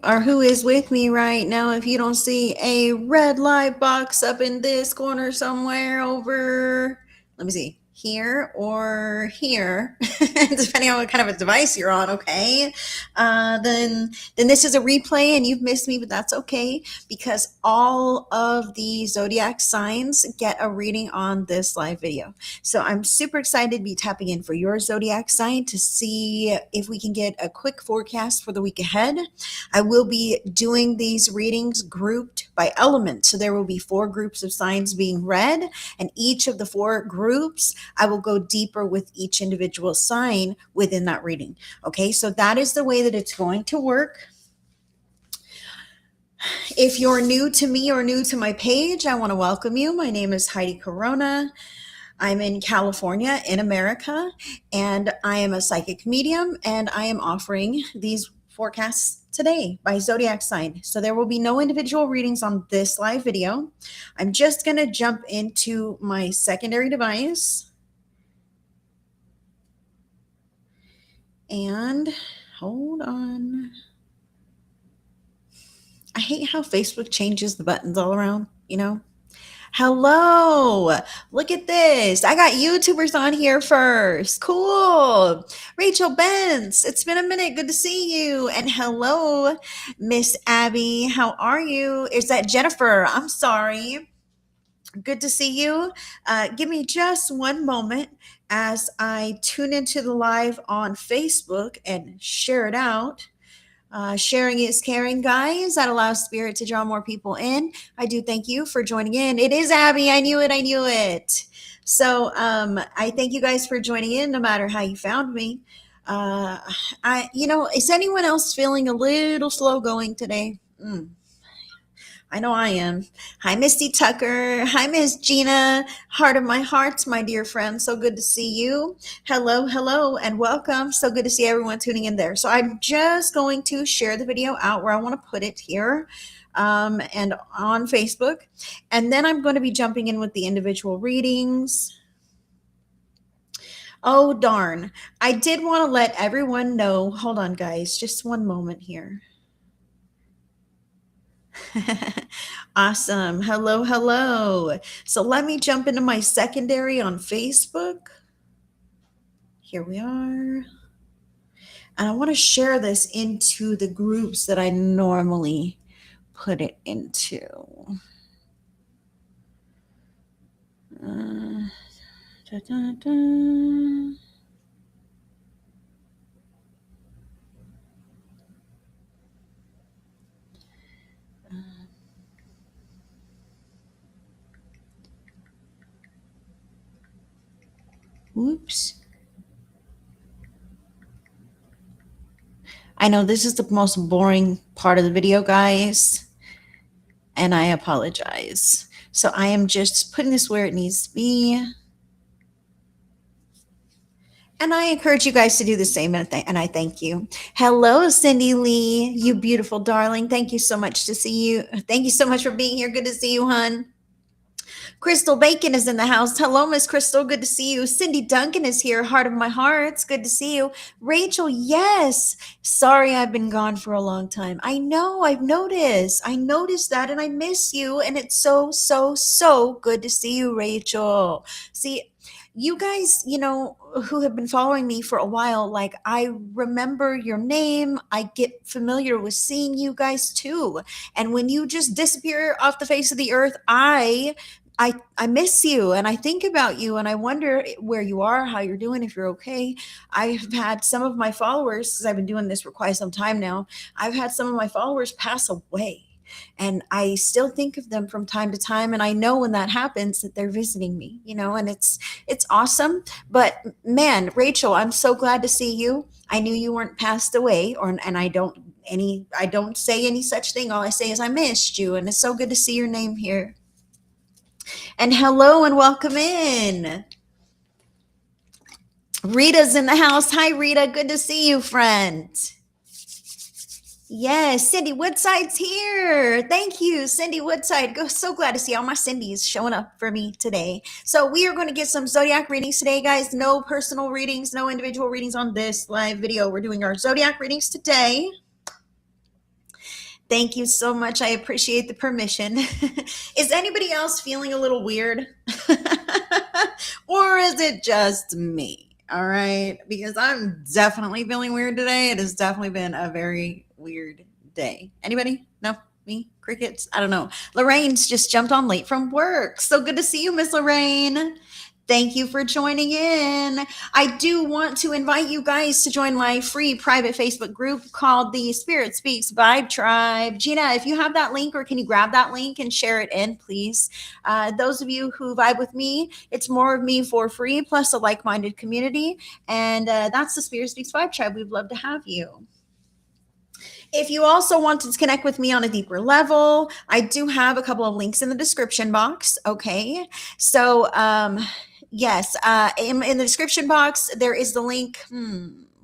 Or who is with me right now. If you don't see a red light box up in this corner somewhere over, let me see, here or here, depending on what kind of a device you're on. Okay, then this is a replay and you've missed me, but that's okay because all of the zodiac signs get a reading on this live video. So I'm super excited to be tapping in for your zodiac sign to see if we can get a quick forecast for the week ahead. I will be doing these readings grouped by element. So there will be 4 groups of signs being read, and each of the 4 groups, I will go deeper with each individual sign within that reading. Okay, so that is the way that it's going to work. If you're new to me or new to my page, I want to welcome you. My name is Heidi Corona. I'm in California, in America, and I am a psychic medium, and I am offering these forecasts today by zodiac sign. So there will be no individual readings on this live video. I'm just going to jump into my secondary device and hold on. I hate how Facebook changes the buttons all around, you know? Hello. Look at this. I got YouTubers on here first. Cool. Rachel Benz. It's been a minute. Good to see you. And hello, Miss Abby. How are you? Is that Jennifer? I'm sorry. Good to see you. Give me just one moment as I tune into the live on Facebook and share it out. Sharing is caring, guys. That allows spirit to draw more people in. I do thank you for joining in. It is Abby. I knew it. I knew it. So I thank you guys for joining in, no matter how you found me. Is anyone else feeling a little slow going today? I know I am. Hi, Misty Tucker. Hi, Miss Gina. Heart of my hearts, my dear friend. So good to see you. Hello, hello, and welcome. So good to see everyone tuning in there. So I'm just going to share the video out where I want to put it here and on Facebook. And then I'm going to be jumping in with the individual readings. Oh, darn. I did want to let everyone know. Hold on, guys. Just one moment here. Awesome. Hello, hello. So let me jump into my secondary on Facebook. Here we are. And I want to share this into the groups that I normally put it into. Da, da, da. Whoops. I know this is the most boring part of the video, guys, and I apologize. So I am just putting this where it needs to be. And I encourage you guys to do the same, and I thank you. Hello, Cindy Lee, you beautiful darling. Thank you so much to see you. Thank you so much for being here. Good to see you, hon. Crystal Bacon is in the house. Hello, Miss Crystal. Good to see you. Cindy Duncan is here. Heart of my hearts. Good to see you. Rachel, yes. Sorry, I've been gone for a long time. I know. I've noticed. I noticed that, and I miss you. And it's so, so, so good to see you, Rachel. See, you guys, who have been following me for a while, like I remember your name. I get familiar with seeing you guys too. And when you just disappear off the face of the earth, I miss you and I think about you and I wonder where you are, how you're doing, if you're okay. I've had some of my followers, because I've been doing this for quite some time now, I've had some of my followers pass away. And I still think of them from time to time. And I know when that happens that they're visiting me, and it's awesome. But man, Rachel, I'm so glad to see you. I knew you weren't passed away, and I don't say any such thing. All I say is I missed you. And it's so good to see your name here. And hello and welcome in. Rita's in the house. Hi, Rita. Good to see you, friend. Yes, Cindy Woodside's here. Thank you, Cindy Woodside. So glad to see all my Cindy's showing up for me today. So we are going to get some zodiac readings today, guys. No personal readings, no individual readings on this live video. We're doing our zodiac readings today. Thank you so much. I appreciate the permission. Is anybody else feeling a little weird? Or is it just me? All right. Because I'm definitely feeling weird today. It has definitely been a very weird day. Anybody? No? Me? Crickets? I don't know. Lorraine's just jumped on late from work. So good to see you, Miss Lorraine. Thank you for joining in. I do want to invite you guys to join my free private Facebook group called the Spirit Speaks Vibe Tribe. Gina, if you have that link, or can you grab that link and share it in, please? Those of you who vibe with me, it's more of me for free, plus a like-minded community. And that's the Spirit Speaks Vibe Tribe. We'd love to have you. If you also want to connect with me on a deeper level, I do have a couple of links in the description box. Okay. So, yes, in the description box, there is the link.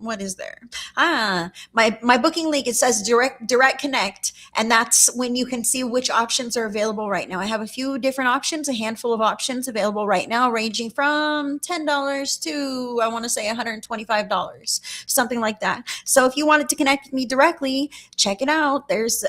What is there? My booking link, it says direct connect, and that's when you can see which options are available right now. I have a few different options, a handful of options available right now, ranging from $10 to, I want to say, $125, something like that. So if you wanted to connect with me directly, check it out. There's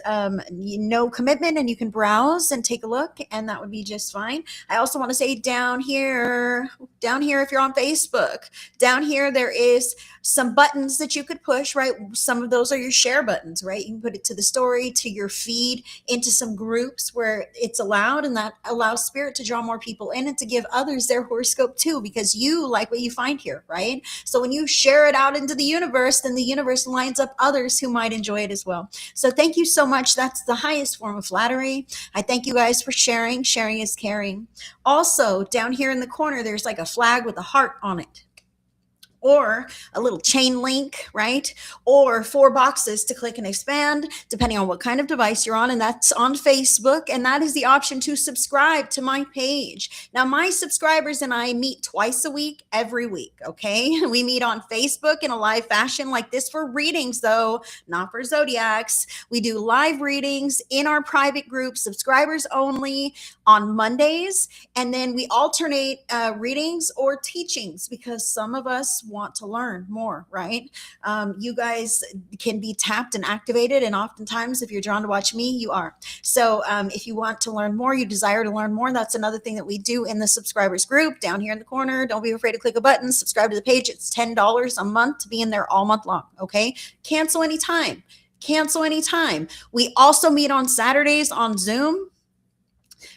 no commitment, and you can browse and take a look, and that would be just fine. I also want to say down here, if you're on Facebook, down here there is some buttons that you could push, right? Some of those are your share buttons, right? You can put it to the story, to your feed, into some groups where it's allowed, and that allows spirit to draw more people in and to give others their horoscope too, because you like what you find here, right? So when you share it out into the universe, then the universe lines up others who might enjoy it as well. So thank you so much. That's the highest form of flattery. I thank you guys for sharing. Sharing is caring. Also, down here in the corner, there's like a flag with a heart on it, or a little chain link, right? Or 4 boxes to click and expand, depending on what kind of device you're on. And that's on Facebook. And that is the option to subscribe to my page. Now, my subscribers and I meet twice a week, every week. Okay. We meet on Facebook in a live fashion like this for readings, though, not for Zodiacs. We do live readings in our private group, subscribers only, on Mondays. And then we alternate readings or teachings, because some of us want to learn more, right? You guys can be tapped and activated, and oftentimes if you're drawn to watch me, you are. So if you want to learn more, you desire to learn more, that's another thing that we do in the subscribers group down here in the corner. Don't be afraid to click a button, subscribe to the page. It's $10 a month to be in there all month long. Okay. Cancel anytime. We also meet on Saturdays on Zoom,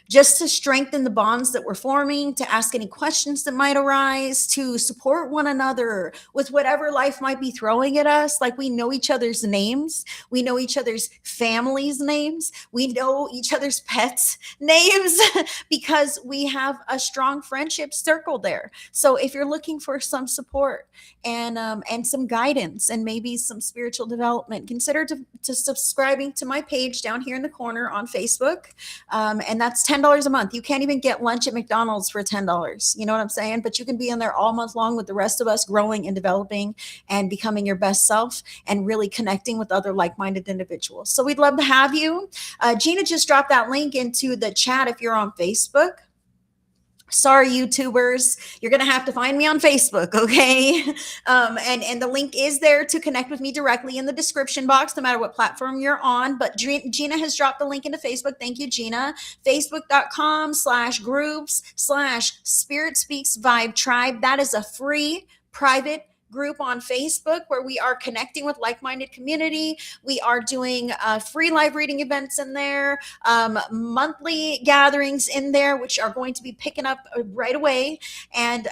just to strengthen the bonds that we're forming, to ask any questions that might arise, to support one another with whatever life might be throwing at us. Like, we know each other's names. We know each other's families' names. We know each other's pets' names because we have a strong friendship circle there. So if you're looking for some support and some guidance and maybe some spiritual development, consider to subscribing to my page down here in the corner on Facebook. And that's $10 a month. You can't even get lunch at McDonald's for $10. You know what I'm saying? But you can be in there all month long with the rest of us, growing and developing and becoming your best self and really connecting with other like-minded individuals. So we'd love to have you. Gina just dropped that link into the chat if you're on Facebook. Sorry, YouTubers, you're going to have to find me on Facebook, okay? And the link is there to connect with me directly in the description box, no matter what platform you're on. But Gina has dropped the link into Facebook. Thank you, Gina. Facebook.com/groups/Spirit Speaks Vibe Tribe. That is a free private group on Facebook where we are connecting with like-minded community. We are doing free live reading events in there, monthly gatherings in there, which are going to be picking up right away, and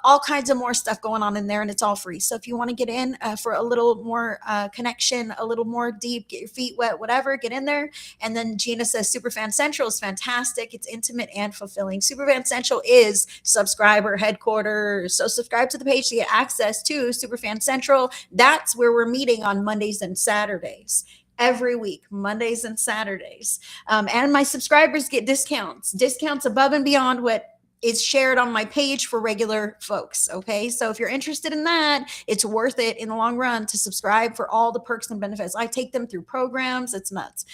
all kinds of more stuff going on in there, and it's all free. So if you want to get in for a little more connection, a little more deep, get your feet wet, whatever, get in there. And then Gina says Superfan Central is fantastic. It's intimate and fulfilling. Superfan Central is subscriber headquarters. So subscribe to the page to get access to Superfan Central. That's where we're meeting on Mondays and Saturdays. Every week, Mondays and Saturdays. And my subscribers get discounts above and beyond what is shared on my page for regular folks. Okay. So if you're interested in that, it's worth it in the long run to subscribe for all the perks and benefits. I take them through programs. It's nuts.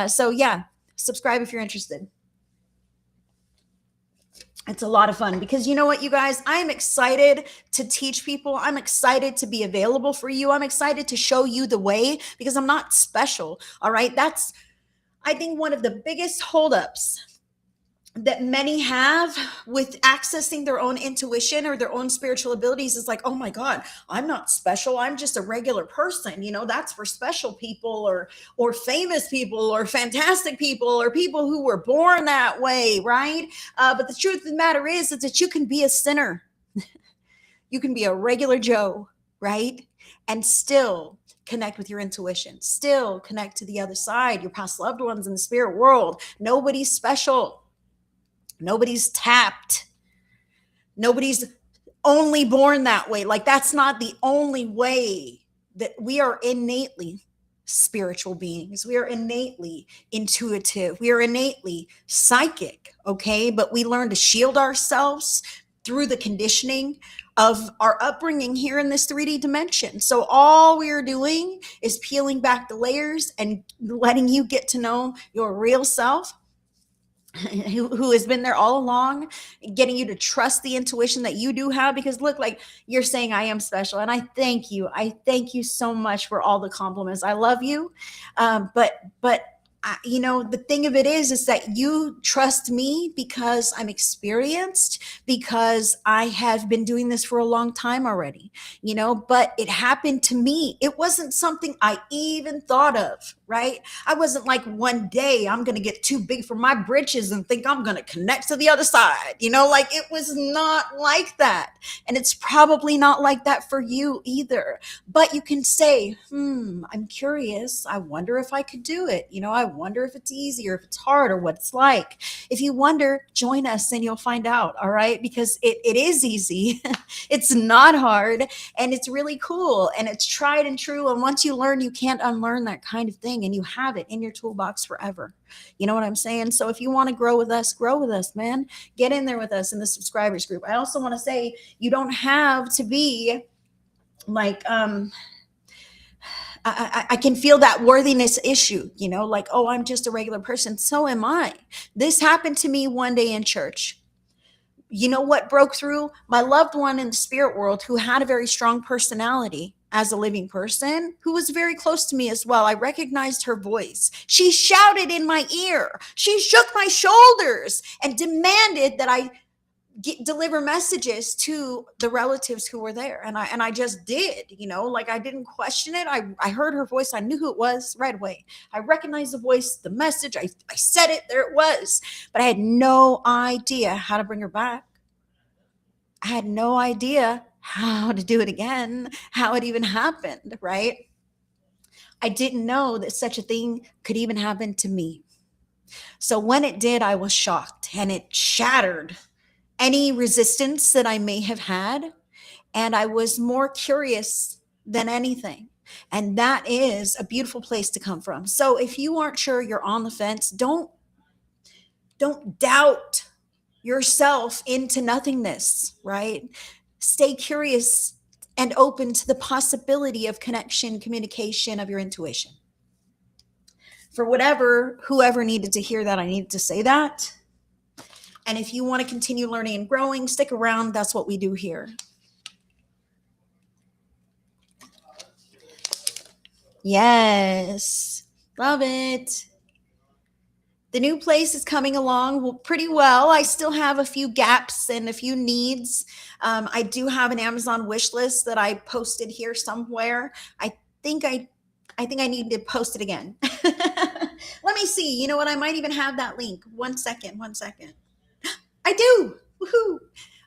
So yeah, subscribe if you're interested. It's a lot of fun because you know what, you guys, I'm excited to teach people. I'm excited to be available for you. I'm excited to show you the way because I'm not special. All right. That's I think one of the biggest holdups that many have with accessing their own intuition or their own spiritual abilities is like, oh my God, I'm not special. I'm just a regular person. That's for special people or famous people or fantastic people or people who were born that way, right? But the truth of the matter is that you can be a sinner. You can be a regular Joe, right? And still connect with your intuition, still connect to the other side, your past loved ones in the spirit world. Nobody's special. Nobody's tapped. Nobody's only born that way. Like, that's not the only way. That we are innately spiritual beings. We are innately intuitive. We are innately psychic, okay? But we learn to shield ourselves through the conditioning of our upbringing here in this 3D dimension. So all we are doing is peeling back the layers and letting you get to know your real self, who has been there all along, getting you to trust the intuition that you do have. Because look, like you're saying, I am special. And I thank you. I thank you so much for all the compliments. I love you. But the thing of it is that you trust me because I'm experienced, because I have been doing this for a long time already, but it happened to me. It wasn't something I even thought of, right? I wasn't like, one day I'm going to get too big for my britches and think I'm going to connect to the other side, like it was not like that. And it's probably not like that for you either. But you can say, I'm curious. I wonder if I could do it. I wonder if it's easy or if it's hard or what it's like. If you wonder, join us and you'll find out. All right. Because it is easy. It's not hard. And it's really cool. And it's tried and true. And once you learn, you can't unlearn that kind of thing. And you have it in your toolbox forever. You know what I'm saying? So if you want to grow with us, man, get in there with us in the subscribers group. I also want to say, you don't have to be like, I can feel that worthiness issue, like, oh, I'm just a regular person. So am I. This happened to me one day in church. You know what broke through? My loved one in the spirit world, who had a very strong personality as a living person, who was very close to me as well. I recognized her voice. She shouted in my ear. She shook my shoulders and demanded that I deliver messages to the relatives who were there. And I just did, like I didn't question it. I heard her voice. I knew who it was right away. I recognized the voice, the message. I said it, there it was, but I had no idea how to bring her back. I had no idea how to do it again, how it even happened, right? I didn't know that such a thing could even happen to me. So when it did, I was shocked, and it shattered any resistance that I may have had. And I was more curious than anything. And that is a beautiful place to come from. So if you aren't sure, you're on the fence, don't doubt yourself into nothingness, right? Stay curious and open to the possibility of connection, communication, of your intuition. For whoever needed to hear that, I needed to say that. And if you want to continue learning and growing, stick around. That's what we do here. Yes. Love it. The new place is coming along pretty well. I still have a few gaps and a few needs. I do have an Amazon wish list that I posted here somewhere. I think I need to post it again. Let me see. You know what? I might even have that link. One second. I do. Woohoo.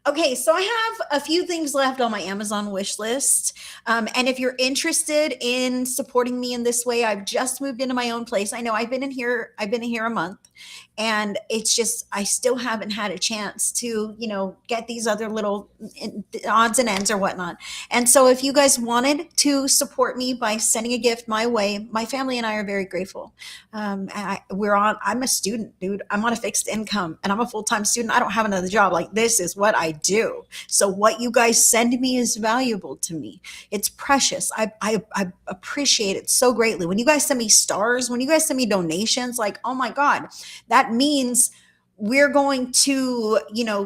Okay, so I have a few things left on my Amazon wish list. And if you're interested in supporting me in this way, I've just moved into my own place. I know I've been in here a month, and it's just, I still haven't had a chance to, get these other little odds and ends or whatnot. And so if you guys wanted to support me by sending a gift my way, my family and I are very grateful. I'm a student, dude. I'm on a fixed income and I'm a full-time student. I don't have another job. Like, this is what I do. So what you guys send me is valuable to me. It's precious. I appreciate it so greatly. When you guys send me stars, when you guys send me donations, like, oh my God, that means we're going to,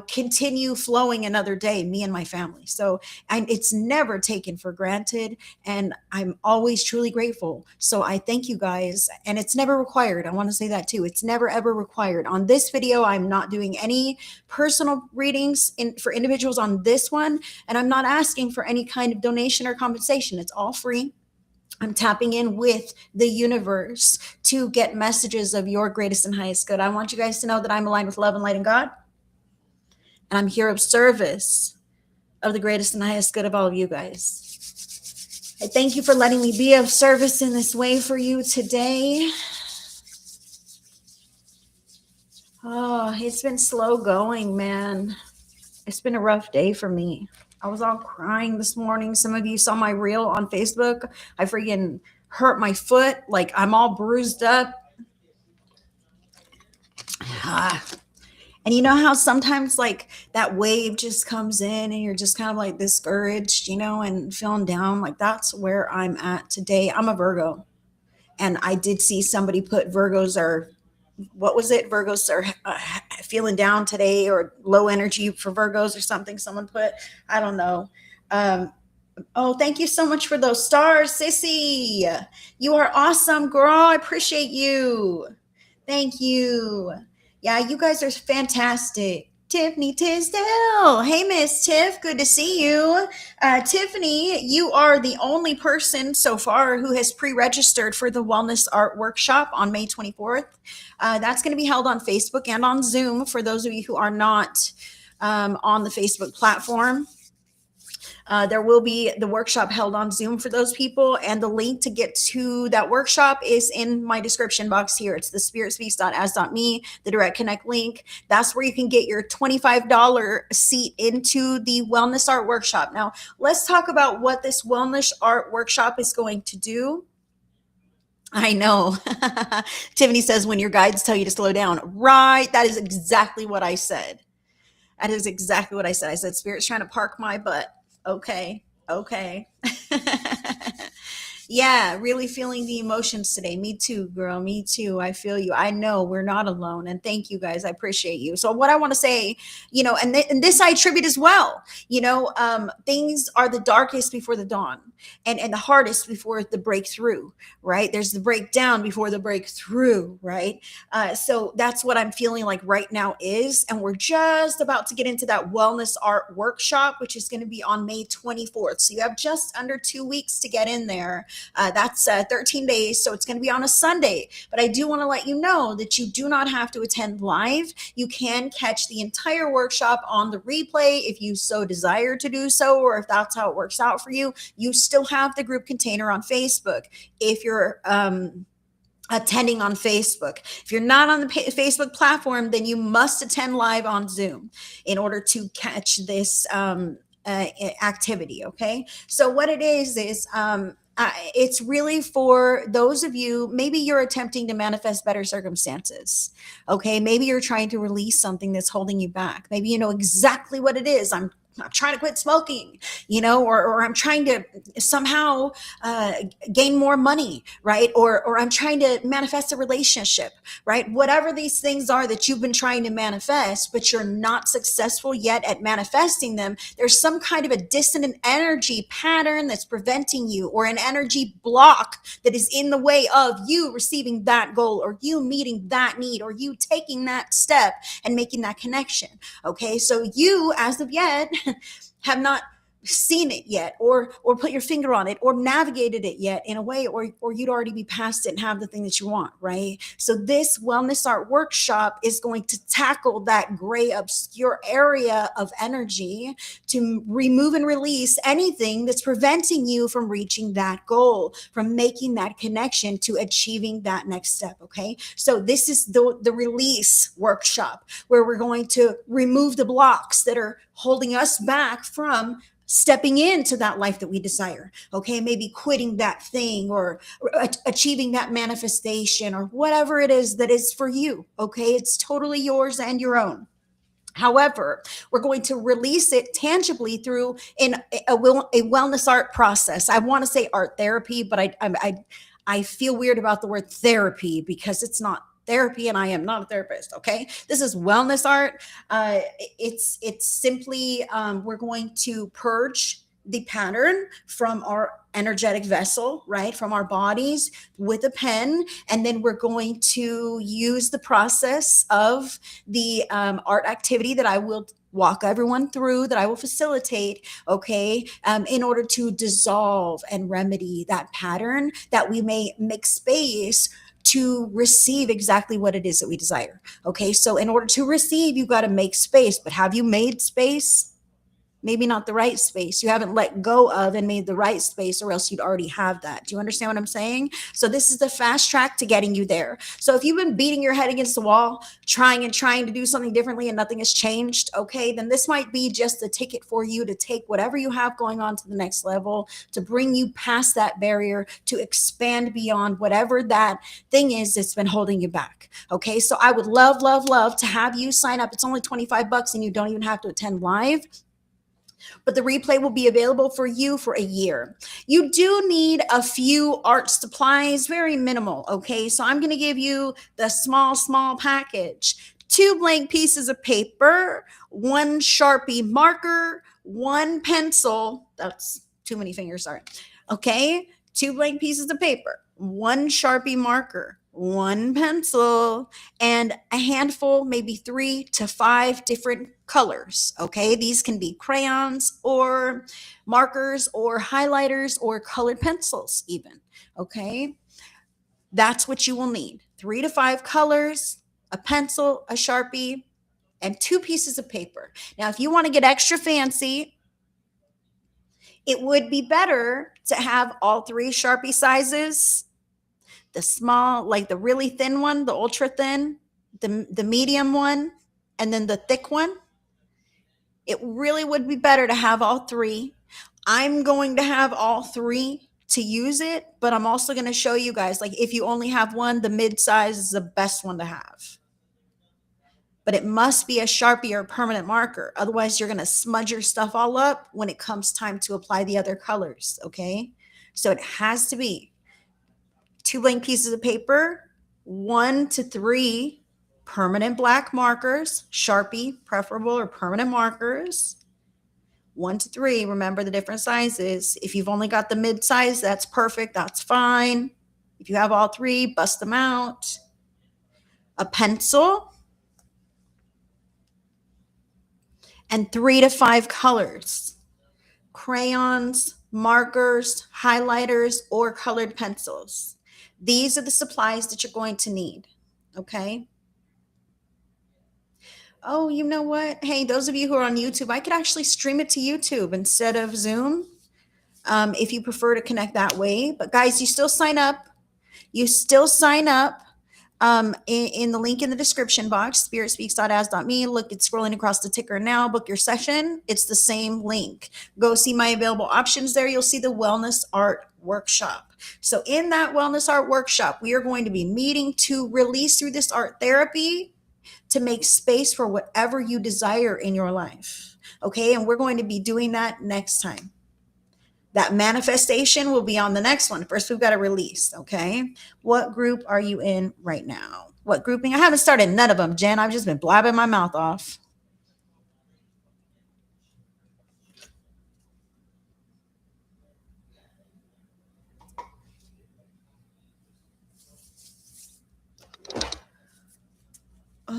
continue flowing another day, me and my family. So it's never taken for granted. And I'm always truly grateful. So I thank you guys. And it's never required. I want to say that too. It's never, ever required. On this video, I'm not doing any personal readings for individuals on this one. And I'm not asking for any kind of donation or compensation. It's all free. I'm tapping in with the universe to get messages of your greatest and highest good. I want you guys to know that I'm aligned with love and light and God. And I'm here of service of the greatest and highest good of all of you guys. I thank you for letting me be of service in this way for you today. Oh, it's been slow going, man. It's been a rough day for me. I was all crying this morning. Some of you saw my reel on Facebook. I freaking hurt my foot. Like, I'm all bruised up. And you know how sometimes like that wave just comes in and you're just kind of like discouraged, and feeling down? Like, that's where I'm at today. I'm a Virgo. And I did see somebody put Virgos are, what was it? Virgos are feeling down today, or low energy for Virgos or something. Someone put, I don't know. Oh, thank you so much for those stars, Sissy. You are awesome, girl. I appreciate you. Thank you. Yeah, you guys are fantastic. Tiffany Tisdale. Hey, Miss Tiff. Good to see you. Tiffany, you are the only person so far who has pre-registered for the Wellness Art Workshop on May 24th. That's going to be held on Facebook and on Zoom for those of you who are not on the Facebook platform. There will be the workshop held on Zoom for those people, and the link to get to that workshop is in my description box here. It's the spiritspeaks.as.me, the direct connect link. That's where you can get your $25 seat into the Wellness Art Workshop. Now, let's talk about what this Wellness Art Workshop is going to do. I know. Tiffany says, when your guides tell you to slow down. Right. That is exactly what I said. That is exactly what I said. I said, Spirit's trying to park my butt. Okay. Yeah, really feeling the emotions today. Me too, girl. Me too. I feel you. I know we're not alone. And thank you guys. I appreciate you. So what I want to say, and this I attribute as well, things are the darkest before the dawn, and the hardest before the breakthrough, right? There's the breakdown before the breakthrough, right? So that's what I'm feeling like right now is. And we're just about to get into that Wellness Art Workshop, which is going to be on May 24th. So you have just under 2 weeks to get in there. That's 13 days, so it's going to be on a Sunday. But I do want to let you know that you do not have to attend live. You can catch the entire workshop on the replay if you so desire to do so, or if that's how it works out for you. You still have the group container on Facebook if you're attending on Facebook. If you're not on the Facebook platform, then you must attend live on Zoom in order to catch this activity. Okay, so what it is it's really for those of you, maybe you're attempting to manifest better circumstances. Okay, maybe you're trying to release something that's holding you back. Maybe you know exactly what it is. I'm trying to quit smoking, or I'm trying to somehow gain more money, right? Or I'm trying to manifest a relationship, right? Whatever these things are that you've been trying to manifest, but you're not successful yet at manifesting them, there's some kind of a dissonant energy pattern that's preventing you, or an energy block that is in the way of you receiving that goal, or you meeting that need, or you taking that step and making that connection. Okay, so you, as of yet, have not seen it yet, or put your finger on it, or navigated it yet in a way, or you'd already be past it and have the thing that you want, right? So this Wellness Art Workshop is going to tackle that gray, obscure area of energy to remove and release anything that's preventing you from reaching that goal, from making that connection to achieving that next step. Okay, so this is the release workshop, where we're going to remove the blocks that are holding us back from stepping into that life that we desire. Okay, maybe quitting that thing, or achieving that manifestation, or whatever it is that is for you. Okay, it's totally yours and your own. However, we're going to release it tangibly through a wellness art process. I want to say art therapy, but I feel weird about the word therapy, because it's not therapy, and I am not a therapist. Okay, this is wellness art. It's simply we're going to purge the pattern from our energetic vessel, right, from our bodies with a pen, and then we're going to use the process of the art activity that I will walk everyone through, that I will facilitate, okay, in order to dissolve and remedy that pattern, that we may make space to receive exactly what it is that we desire. Okay, so in order to receive, you've got to make space. But have you made space? Maybe not the right space. You haven't let go of and made the right space, or else you'd already have that. Do you understand what I'm saying? So this is the fast track to getting you there. So if you've been beating your head against the wall, trying to do something differently and nothing has changed, okay, then this might be just the ticket for you to take whatever you have going on to the next level, to bring you past that barrier, to expand beyond whatever that thing is that's been holding you back. Okay, so I would love to have you sign up. It's only $25 and you don't even have to attend live, but the replay will be available for you for a year. You do need a few art supplies, very minimal, okay? So I'm going to give you the small package. 2 blank pieces of paper, 1 Sharpie marker, 1 pencil. That's too many fingers, sorry. Okay? 2 blank pieces of paper, 1 Sharpie marker, 1 pencil, and a handful, maybe 3 to 5 different colors. Okay, these can be crayons or markers or highlighters or colored pencils, even. Okay, that's what you will need: 3 to 5 colors, a pencil, a Sharpie, and 2 pieces of paper. Now, if you want to get extra fancy, it would be better to have all 3 Sharpie sizes: the small, like the really thin one, the ultra thin, the medium one, and then the thick one. It really would be better to have all 3. I'm going to have all 3 to use it, but I'm also going to show you guys, like, if you only have one, the mid size is the best one to have. But it must be a Sharpie or a permanent marker. Otherwise, you're going to smudge your stuff all up when it comes time to apply the other colors, okay? So it has to be 2 blank pieces of paper, 1 to 3 permanent black markers, Sharpie preferable, or permanent markers. 1 to 3, remember the different sizes. If you've only got the mid size, that's perfect, that's fine. If you have all 3, bust them out. A pencil, and 3 to 5 colors: crayons, markers, highlighters, or colored pencils. These are the supplies that you're going to need, okay? Oh, you know what? Hey, those of you who are on YouTube, I could actually stream it to YouTube instead of Zoom, if you prefer to connect that way. But guys, you still sign up. You still sign up in the link in the description box, spiritspeaks.as.me. Look, it's scrolling across the ticker now. Book your session. It's the same link. Go see my available options there. You'll see the Wellness Art Workshop. So in that Wellness Art Workshop, we are going to be meeting to release through this art therapy, to make space for whatever you desire in your life. Okay, and we're going to be doing that next time. That manifestation will be on the next one. First, we've got to release, okay? What group are you in right now? What grouping? I haven't started none of them, Jen. I've just been blabbing my mouth off.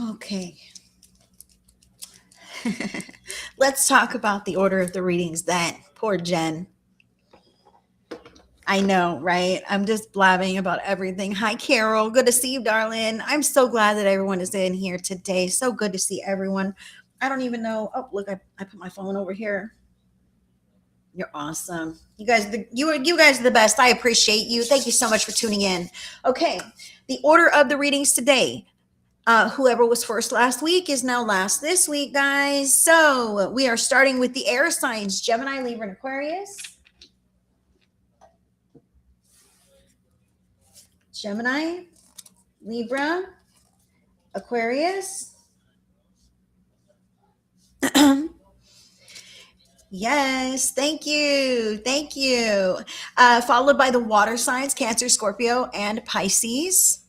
Okay. Let's talk about the order of the readings then. Poor Jen. I know, right? I'm just blabbing about everything. Hi, Carol. Good to see you, darling. I'm so glad that everyone is in here today. So good to see everyone. I don't even know. Oh, look, I put my phone over here. You're awesome. You guys, you guys are the best. I appreciate you. Thank you so much for tuning in. Okay, the order of the readings today. Whoever was first last week is now last this week, guys. So we are starting with the air signs: Gemini, Libra, and Aquarius. Gemini, Libra, Aquarius. Yes, thank you. Thank you. Followed by the water signs: Cancer, Scorpio, and Pisces.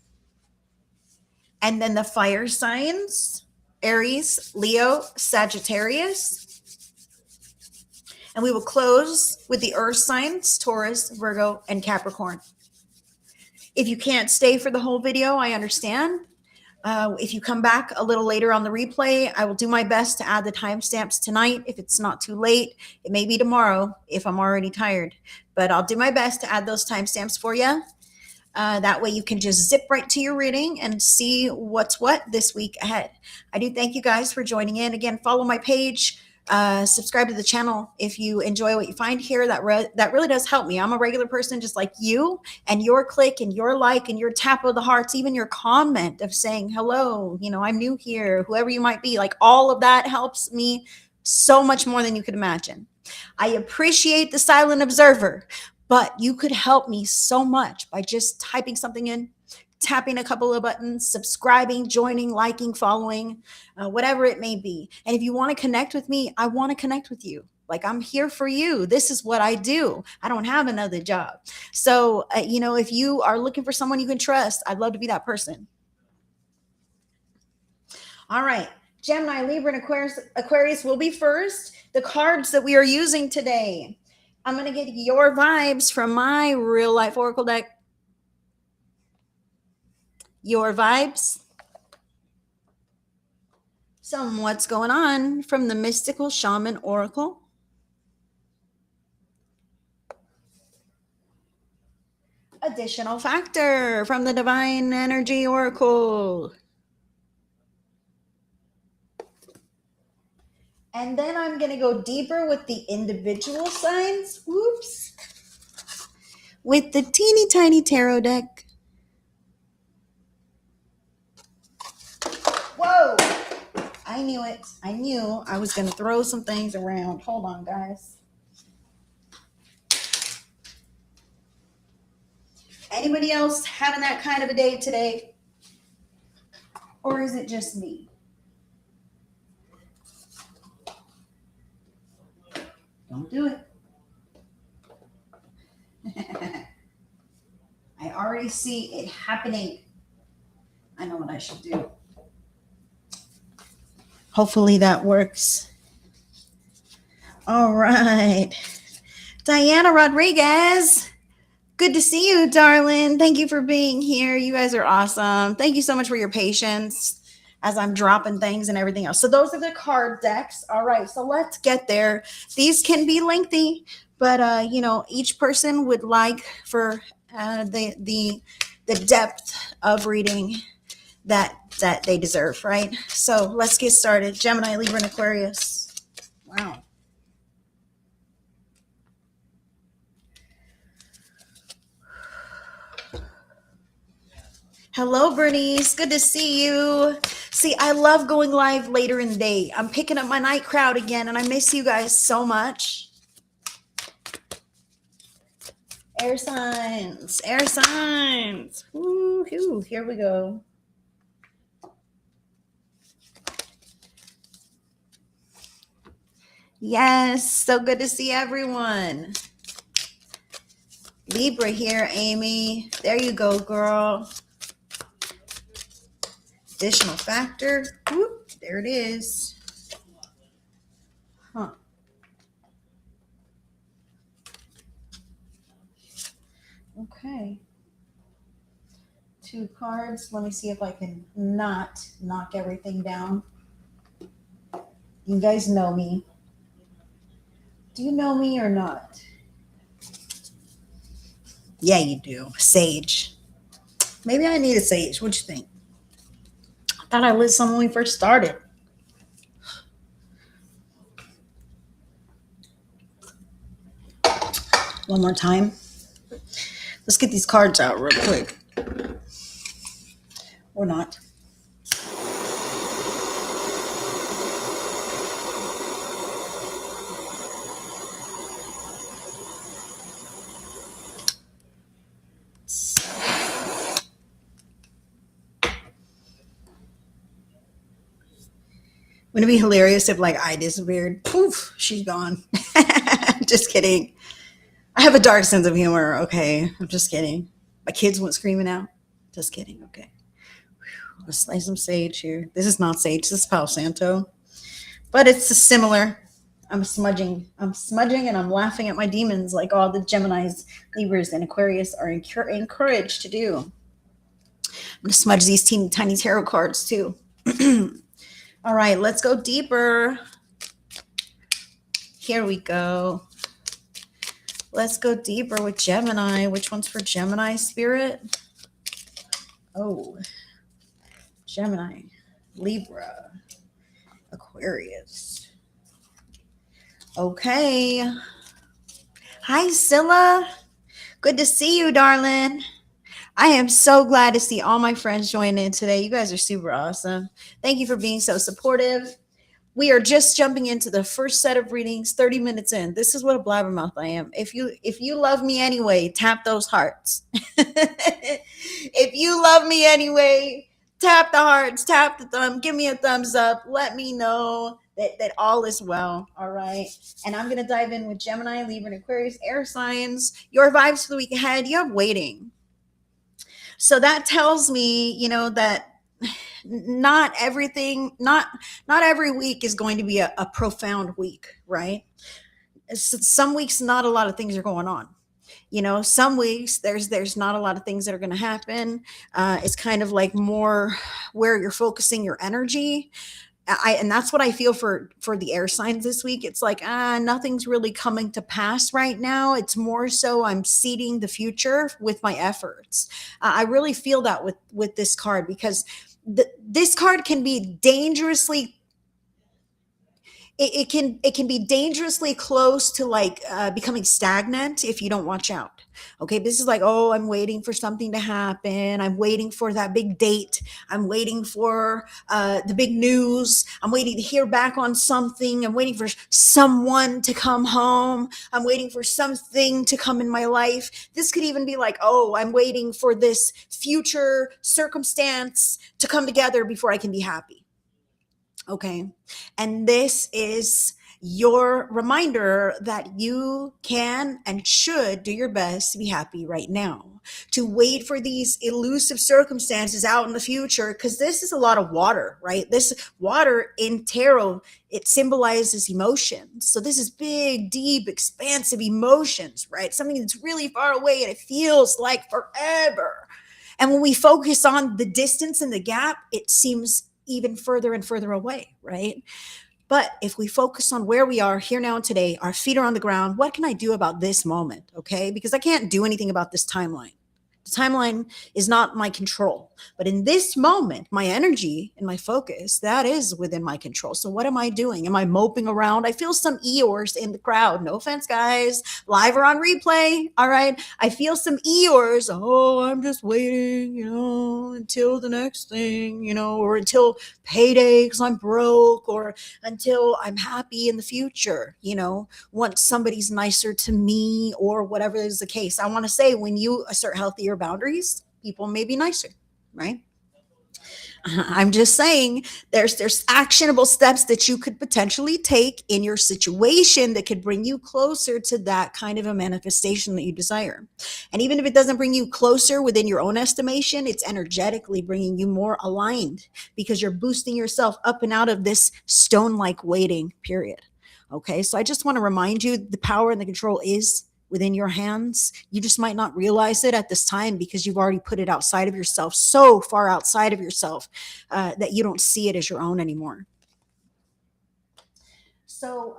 And then the fire signs, Aries, Leo, Sagittarius. And we will close with the earth signs, Taurus, Virgo, and Capricorn. If you can't stay for the whole video, I understand. If you come back a little later on the replay, I will do my best to add the timestamps tonight. If it's not too late, it may be tomorrow if I'm already tired. But I'll do my best to add those timestamps for you. That way you can just zip right to your reading and see what's what this week ahead. I do thank you guys for joining in. Again, follow my page. Subscribe to the channel if you enjoy what you find here. That really does help me. I'm a regular person just like you, and your click and your like and your tap of the hearts, even your comment of saying hello, I'm new here, whoever you might be, like all of that helps me so much more than you could imagine. I appreciate the silent observer, but you could help me so much by just typing something in, tapping a couple of buttons, subscribing, joining, liking, following, whatever it may be. And if you want to connect with me, I want to connect with you. Like, I'm here for you. This is what I do. I don't have another job. So, if you are looking for someone you can trust, I'd love to be that person. All right. Gemini, Libra, and Aquarius will be first. The cards that we are using today. I'm going to get your vibes from my real life oracle deck. Your vibes. Some what's going on from the mystical shaman oracle. Additional factor from the divine energy oracle. And then I'm going to go deeper with the individual signs. Whoops. With the teeny tiny tarot deck. Whoa. I knew it. I knew I was going to throw some things around. Hold on, guys. Anybody else having that kind of a day today? Or is it just me? Don't do it. I already see it happening. I know what I should do. Hopefully that works. All right. Diana Rodriguez. Good to see you, darling. Thank you for being here. You guys are awesome. Thank you so much for your patience as I'm dropping things and everything else. So those are the card decks. All right, so let's get there. These can be lengthy, but each person would like for the depth of reading that they deserve, right? So let's get started. Gemini, Libra, and Aquarius. Wow. Hello, Bernice. Good to see you. See, I love going live later in the day. I'm picking up my night crowd again, and I miss you guys so much. Air signs. Air signs. Woo-hoo. Here we go. Yes, so good to see everyone. Libra here, Amy. There you go, girl. Additional factor. Whoop, there it is. Huh. Okay. 2 cards. Let me see if I can not knock everything down. You guys know me. Do you know me or not? Yeah, you do. Sage. Maybe I need a sage. What you think? I thought I lit some when we first started. One more time. Let's get these cards out real quick. Or not. Wouldn't it be hilarious if I disappeared? Poof, she's gone. Just kidding. I have a dark sense of humor. Okay, I'm just kidding. My kids went screaming out. Just kidding. Okay. Whew. Let's lay some sage here. This is not sage. This is Palo Santo, but it's a similar. I'm smudging. I'm smudging, and I'm laughing at my demons, like all the Geminis, Libras, and Aquarius are encouraged to do. I'm gonna smudge these teeny tiny tarot cards too. All right, let's go deeper. Here we go. Let's go deeper with Gemini. Which one's for Gemini, Spirit? Oh, Gemini, Libra, Aquarius. Okay. Hi, Scylla. Good to see you, darling. I am so glad to see all my friends join in today. You guys are super awesome. Thank you for being so supportive. We are just jumping into the first set of readings, 30 minutes in. This is what a blabbermouth I am. If you love me anyway, tap those hearts. If you love me anyway, tap the hearts, tap the thumb, give me a thumbs up. Let me know that all is well. All right. And I'm going to dive in with Gemini, Libra, and Aquarius, air signs. Your vibes for the week ahead, you have waiting. So that tells me, that not every week is going to be a profound week, right? Some weeks not a lot of things are going on. Some weeks there's not a lot of things that are going to happen. It's kind of like more where you're focusing your energy. And that's what I feel for the air signs this week. It's like nothing's really coming to pass right now. It's more so I'm seeding the future with my efforts. I really feel that with this card, because this card can be dangerously. It can be dangerously close to like becoming stagnant if you don't watch out. Okay, this is like, oh, I'm waiting for something to happen. I'm waiting for that big date. I'm waiting for the big news. I'm waiting to hear back on something. I'm waiting for someone to come home. I'm waiting for something to come in my life. This could even be like, oh, I'm waiting for this future circumstance to come together before I can be happy. Okay. And this is your reminder that you can and should do your best to be happy right now, to wait for these elusive circumstances out in the future, because this is a lot of water, right? This water in tarot, it symbolizes emotions. So this is big, deep, expansive emotions, right? Something that's really far away and it feels like forever. And when we focus on the distance and the gap, it seems even further and further away, right? But if we focus on where we are here now and today, our feet are on the ground, what can I do about this moment? Okay, because I can't do anything about this timeline. The timeline is not my control. But in this moment, my energy and my focus, that is within my control. So what am I doing? Am I moping around? I feel some Eeyores in the crowd. No offense, guys. Live or on replay. All right. I feel some Eeyores. Oh, I'm just waiting, until the next thing, or until payday because I'm broke, or until I'm happy in the future, once somebody's nicer to me or whatever is the case. I want to say, when you assert healthier boundaries, people may be nicer, right? I'm just saying there's actionable steps that you could potentially take in your situation that could bring you closer to that kind of a manifestation that you desire. And even if it doesn't bring you closer within your own estimation, it's energetically bringing you more aligned, because you're boosting yourself up and out of this stone-like waiting period. Okay, so I just want to remind you, the power and the control is within your hands. You just might not realize it at this time because you've already put it outside of yourself, so far outside of yourself that you don't see it as your own anymore. So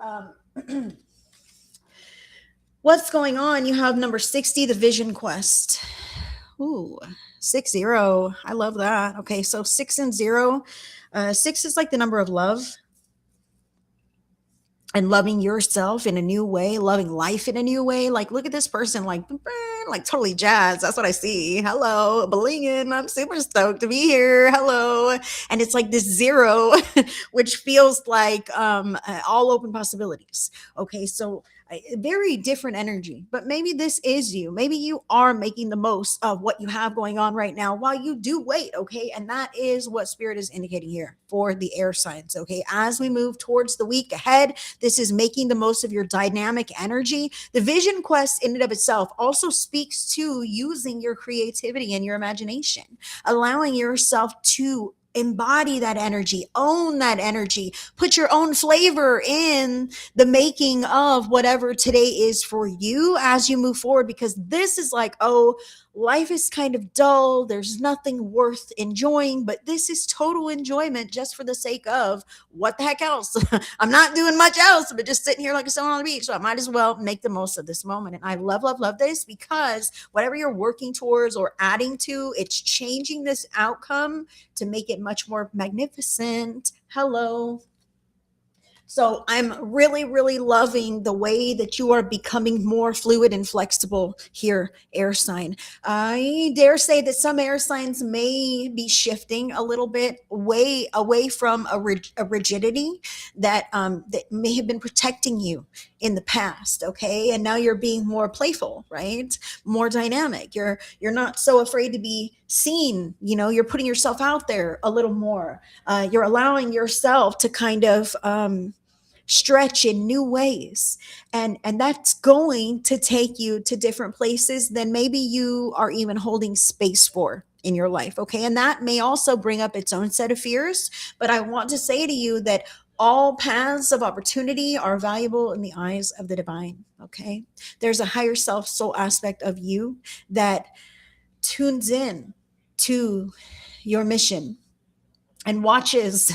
what's going on? You have number 60, the vision quest. Ooh, 60. I love that. Okay, so 6 and 0. 6 is like the number of love. And loving yourself in a new way, loving life in a new way. Like, look at this person, like totally jazzed. That's what I see. Hello, blinging. I'm super stoked to be here. Hello. And it's like this 0, which feels like all open possibilities. Okay, so A very different energy, but maybe this is you. Maybe you are making the most of what you have going on right now while you do wait. Okay. And that is what spirit is indicating here for the air signs. Okay. As we move towards the week ahead, this is making the most of your dynamic energy. The vision quest in and of itself also speaks to using your creativity and your imagination, allowing yourself to embody that energy, own that energy, put your own flavor in the making of whatever today is for you as you move forward, because this is like, oh, life is kind of dull. There's nothing worth enjoying, but this is total enjoyment just for the sake of what the heck else? I'm not doing much else, but just sitting here like a stone on the beach. So I might as well make the most of this moment. And I love, love, love this, because whatever you're working towards or adding to, it's changing this outcome to make it much more magnificent. Hello. So I'm really, really loving the way that you are becoming more fluid and flexible here, air sign. I dare say that some air signs may be shifting a little bit way away from a rigidity that may have been protecting you in the past. Okay. And now you're being more playful, right? More dynamic. You're not so afraid to be seen. You're putting yourself out there a little more. You're allowing yourself to kind of stretch in new ways, and that's going to take you to different places than maybe you are even holding space for in your life. Okay. And that may also bring up its own set of fears, but I want to say to you that all paths of opportunity are valuable in the eyes of the divine. Okay. There's a higher self soul aspect of you that tunes in to your mission and watches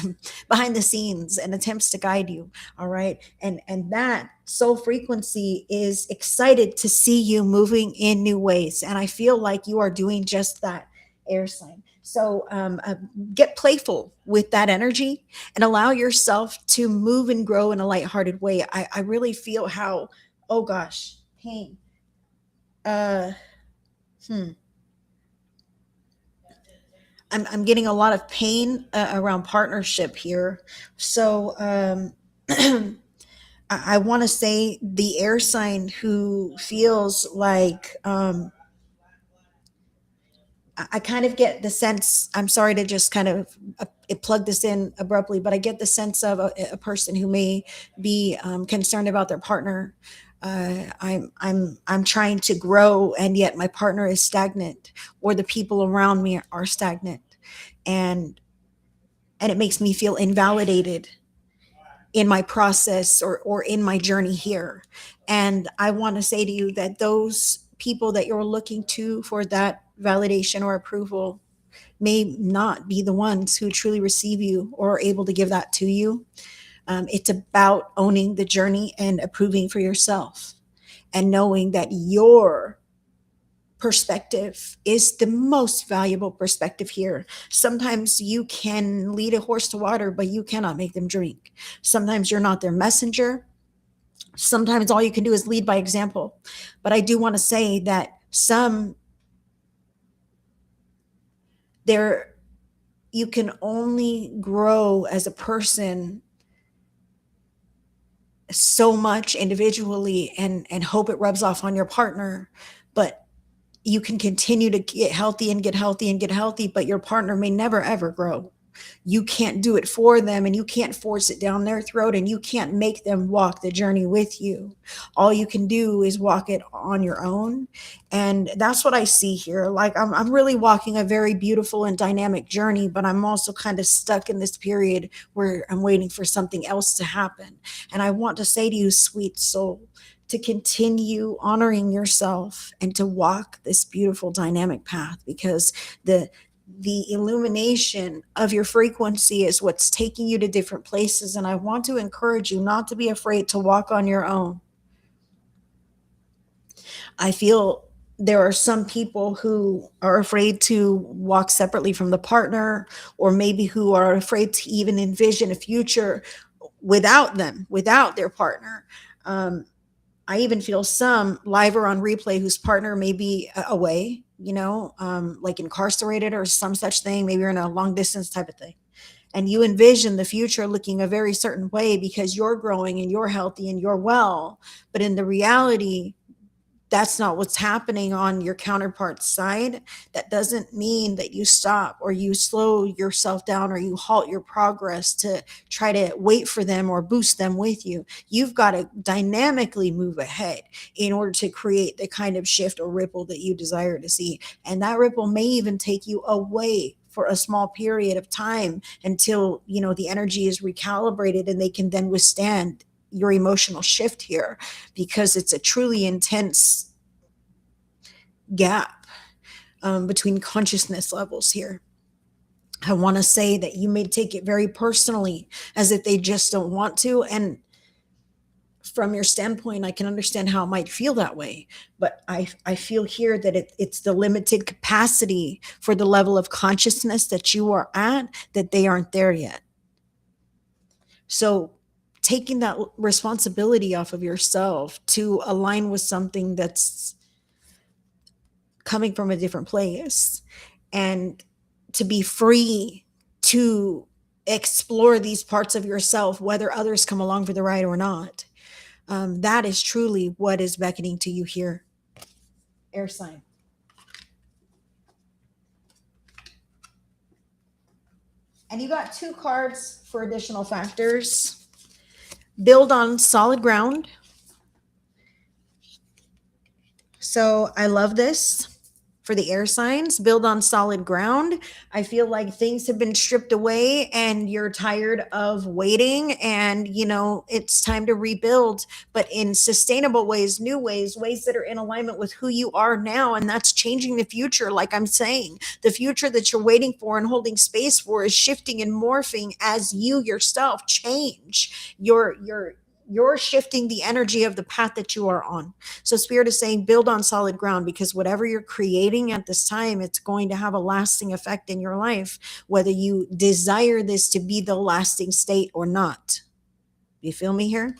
behind the scenes and attempts to guide you. All right. And that soul frequency is excited to see you moving in new ways. And I feel like you are doing just that, air sign. So get playful with that energy and allow yourself to move and grow in a lighthearted way. I really feel how, oh gosh, pain. Uh, hmm. I'm getting a lot of pain around partnership here. So I want to say the air sign who feels like I kind of get the sense, I'm sorry to just kind of plug this in abruptly, but I get the sense of a person who may be concerned about their partner. I'm trying to grow, and yet my partner is stagnant, or the people around me are stagnant, and it makes me feel invalidated in my process or in my journey here. And I want to say to you that those people that you're looking to for that validation or approval may not be the ones who truly receive you or are able to give that to you. It's about owning the journey and approving for yourself and knowing that your perspective is the most valuable perspective here. Sometimes you can lead a horse to water, but you cannot make them drink. Sometimes you're not their messenger. Sometimes all you can do is lead by example. But I do want to say that there you can only grow as a person so much individually and hope it rubs off on your partner. But you can continue to get healthy and get healthy and get healthy, but your partner may never ever grow. You can't do it for them, and you can't force it down their throat, and you can't make them walk the journey with you. All you can do is walk it on your own. And that's what I see here. Like I'm really walking a very beautiful and dynamic journey, but I'm also kind of stuck in this period where I'm waiting for something else to happen. And I want to say to you, sweet soul, to continue honoring yourself and to walk this beautiful dynamic path, because the illumination of your frequency is what's taking you to different places. And I want to encourage you not to be afraid to walk on your own. I feel there are some people who are afraid to walk separately from the partner, or maybe who are afraid to even envision a future without them, without their partner. I even feel some live or on replay whose partner may be away, like incarcerated or some such thing. Maybe you're in a long distance type of thing. and you envision the future looking a very certain way because you're growing and you're healthy and you're well. But in the reality, that's not what's happening on your counterpart's side. That doesn't mean that you stop or you slow yourself down or you halt your progress to try to wait for them or boost them with you. You've got to dynamically move ahead in order to create the kind of shift or ripple that you desire to see. And that ripple may even take you away for a small period of time until, the energy is recalibrated and they can then withstand your emotional shift here, because it's a truly intense gap between consciousness levels here. I want to say that you may take it very personally, as if they just don't want to. And from your standpoint, I can understand how it might feel that way. But I feel here that it's the limited capacity for the level of consciousness that you are at, that they aren't there yet. So taking that responsibility off of yourself to align with something that's coming from a different place, and to be free to explore these parts of yourself, whether others come along for the ride or not. That is truly what is beckoning to you here, air sign. And you got 2 cards for additional factors. Build on solid ground. So I love this for the air signs. Build on solid ground. I feel like things have been stripped away and you're tired of waiting, and it's time to rebuild, but in sustainable ways, new ways that are in alignment with who you are now. And that's changing the future. Like I'm saying, the future that you're waiting for and holding space for is shifting and morphing as you yourself change. You're shifting the energy of the path that you are on. So Spirit is saying build on solid ground, because whatever you're creating at this time, it's going to have a lasting effect in your life, whether you desire this to be the lasting state or not. You feel me here?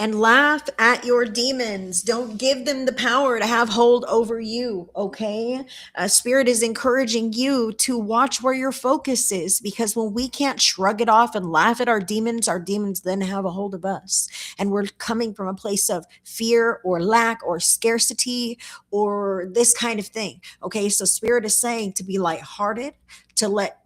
And laugh at your demons. Don't give them the power to have hold over you, okay? Spirit is encouraging you to watch where your focus is, because when we can't shrug it off and laugh at our demons then have a hold of us. And we're coming from a place of fear or lack or scarcity or this kind of thing, okay? So Spirit is saying to be lighthearted, to let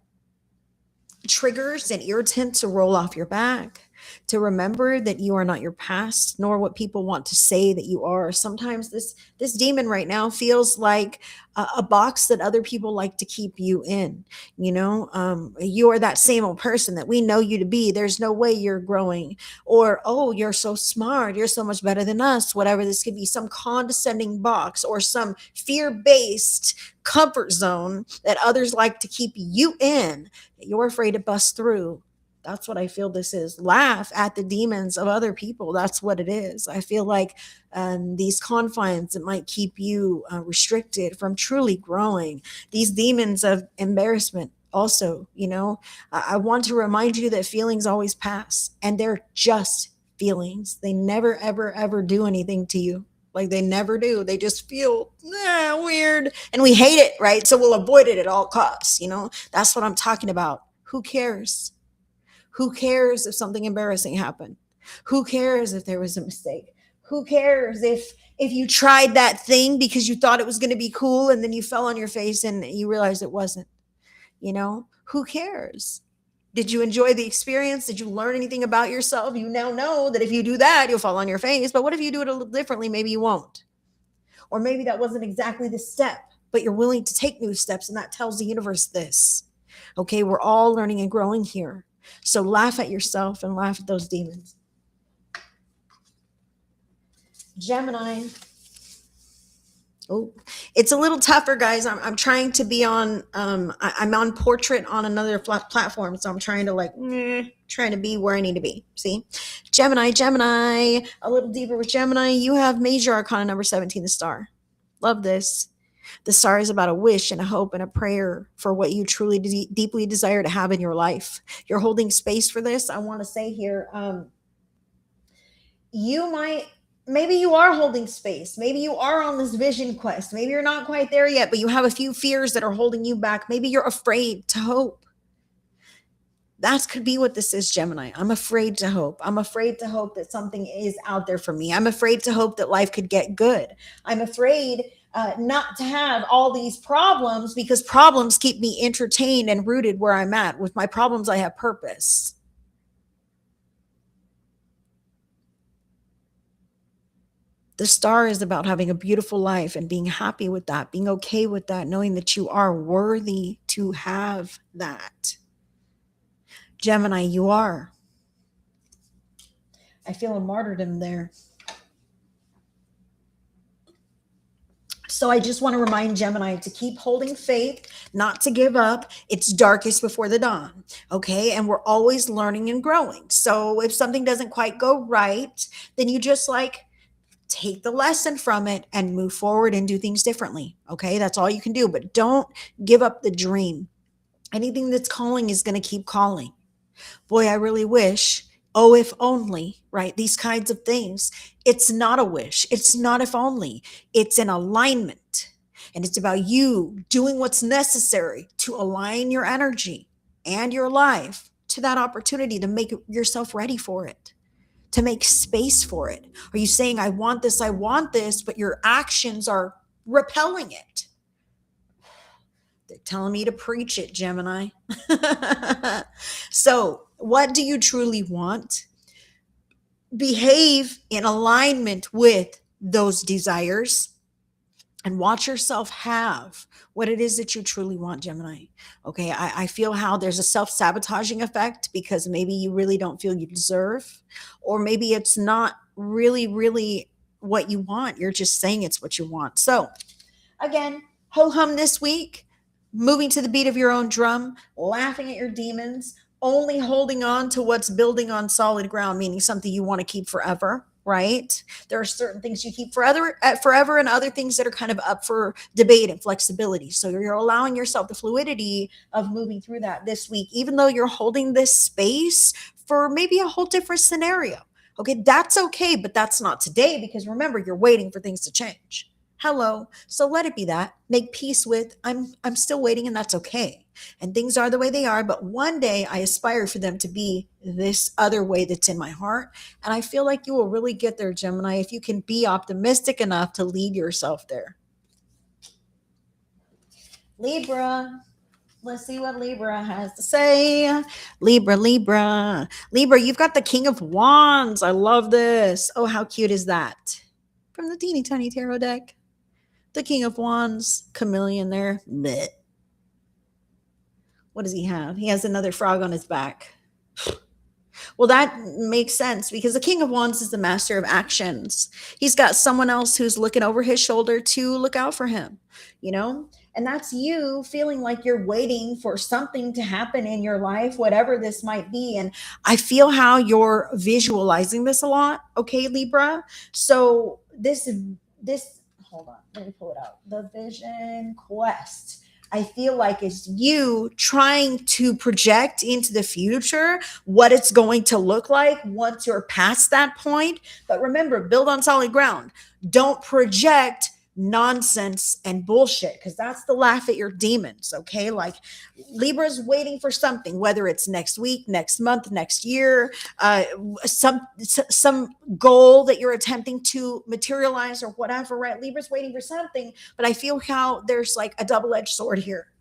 triggers and irritants roll off your back, to remember that you are not your past, nor what people want to say that you are. Sometimes this demon right now feels like a box that other people like to keep you in. You are that same old person that we know you to be. There's no way you're growing, or, oh, you're so smart, you're so much better than us. Whatever this could be, some condescending box or some fear-based comfort zone that others like to keep you in, that you're afraid to bust through. That's what I feel this is. Laugh at the demons of other people. That's what it is. I feel like these confines that might keep you restricted from truly growing. These demons of embarrassment also, I want to remind you that feelings always pass, and they're just feelings. They never, ever, ever do anything to you. Like, they never do. They just feel weird, and we hate it, right? So we'll avoid it at all costs. That's what I'm talking about. Who cares? Who cares if something embarrassing happened? Who cares if there was a mistake? Who cares if you tried that thing because you thought it was going to be cool and then you fell on your face and you realized it wasn't? Who cares? Did you enjoy the experience? Did you learn anything about yourself? You now know that if you do that, you'll fall on your face. But what if you do it a little differently? Maybe you won't. Or maybe that wasn't exactly the step, but you're willing to take new steps, and that tells the universe this. Okay, we're all learning and growing here. So laugh at yourself and laugh at those demons. Gemini. Oh, it's a little tougher, guys. I'm trying to be on, I'm on portrait on another platform. So I'm trying to trying to be where I need to be. See, Gemini, a little deeper with Gemini. You have major arcana number 17, the star. Love this. The star is about a wish and a hope and a prayer for what you truly deeply desire to have in your life. You're holding space for this. I want to say here, you might maybe you are holding space. Maybe you are on this vision quest. Maybe you're not quite there yet, but you have a few fears that are holding you back. Maybe you're afraid to hope. That could be what this is, Gemini. I'm afraid to hope. I'm afraid to hope that something is out there for me. I'm afraid to hope that life could get good. I'm afraid not to have all these problems, because problems keep me entertained and rooted where I'm at. With my problems, I have purpose. The star is about having a beautiful life and being happy with that, being okay with that, knowing that you are worthy to have that. Gemini, you are. I feel a martyrdom there. So I just want to remind Gemini to keep holding faith, not to give up. It's darkest before the dawn. Okay. And we're always learning and growing. So if something doesn't quite go right, then you just like take the lesson from it and move forward and do things differently. Okay. That's all you can do. But don't give up the dream. Anything that's calling is going to keep calling. Boy, I really wish. Oh, if only, right? These kinds of things. It's not a wish. It's not if only. It's an alignment. And it's about you doing what's necessary to align your energy and your life to that opportunity, to make yourself ready for it, to make space for it. Are you saying, I want this, but your actions are repelling it? They're telling me to preach it, Gemini. So, what do you truly want? Behave in alignment with those desires and watch yourself have what it is that you truly want, Gemini. Okay, I feel how there's a self-sabotaging effect because maybe you really don't feel you deserve, or maybe it's not really what you want. You're just saying it's what you want. So, again, ho hum this week, moving to the beat of your own drum, laughing at your demons, only holding on to what's building on solid ground, meaning something you want to keep forever, right? There are certain things you keep forever and other things that are kind of up for debate and flexibility. So you're allowing yourself the fluidity of moving through that this week, even though you're holding this space for maybe a whole different scenario. Okay, that's okay, but that's not today, because remember, you're waiting for things to change. Hello. So let it be that. Make peace with, I'm still waiting, and that's okay. And things are the way they are, but one day I aspire for them to be this other way that's in my heart. And I feel like you will really get there, Gemini, if you can be optimistic enough to lead yourself there. Libra. Let's see what Libra has to say. Libra, you've got the King of Wands. I love this. Oh, how cute is that? From the teeny tiny tarot deck. The King of Wands, chameleon there. Blech. What does he have? He has another frog on his back. Well, that makes sense because the King of Wands is the master of actions. He's got someone else who's looking over his shoulder to look out for him, you know? And that's you feeling like you're waiting for something to happen in your life, whatever this might be. And I feel how you're visualizing this a lot. Okay, Libra. So this, hold on, let me pull it out. The vision quest. I feel like it's you trying to project into the future what it's going to look like once you're past that point. But remember, build on solid ground. Don't project nonsense and bullshit, because that's the laugh at your demons. Okay, like Libra's waiting for something, whether it's next week, next month, next year, some goal that you're attempting to materialize or whatever, right? Libra's waiting for something, but I feel how there's like a double-edged sword here.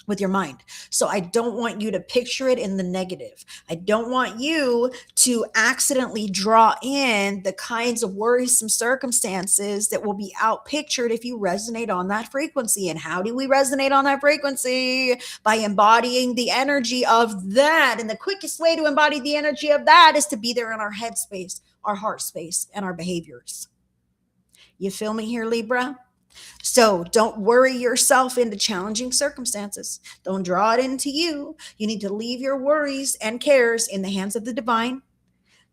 With your mind. So I don't want you to picture it in the negative. I don't want you to accidentally draw in the kinds of worrisome circumstances that will be outpictured if you resonate on that frequency. And how do we resonate on that frequency? By embodying the energy of that. And the quickest way to embody the energy of that is to be there in our head space, our heart space, and our behaviors. You feel me here, Libra? So don't worry yourself into challenging circumstances. Don't draw it into you. You need to leave your worries and cares in the hands of the divine,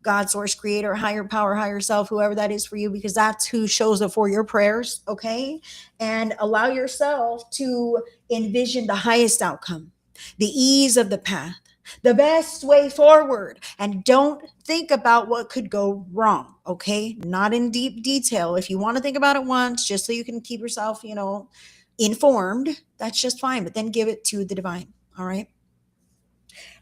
God, source, creator, higher power, higher self, whoever that is for you, because that's who shows up for your prayers. Okay. And allow yourself to envision the highest outcome, the ease of the path, the best way forward, and don't think about what could go wrong. Okay, not in deep detail. If you want to think about it once, just so you can keep yourself, informed, that's just fine, but then give it to the divine. All right,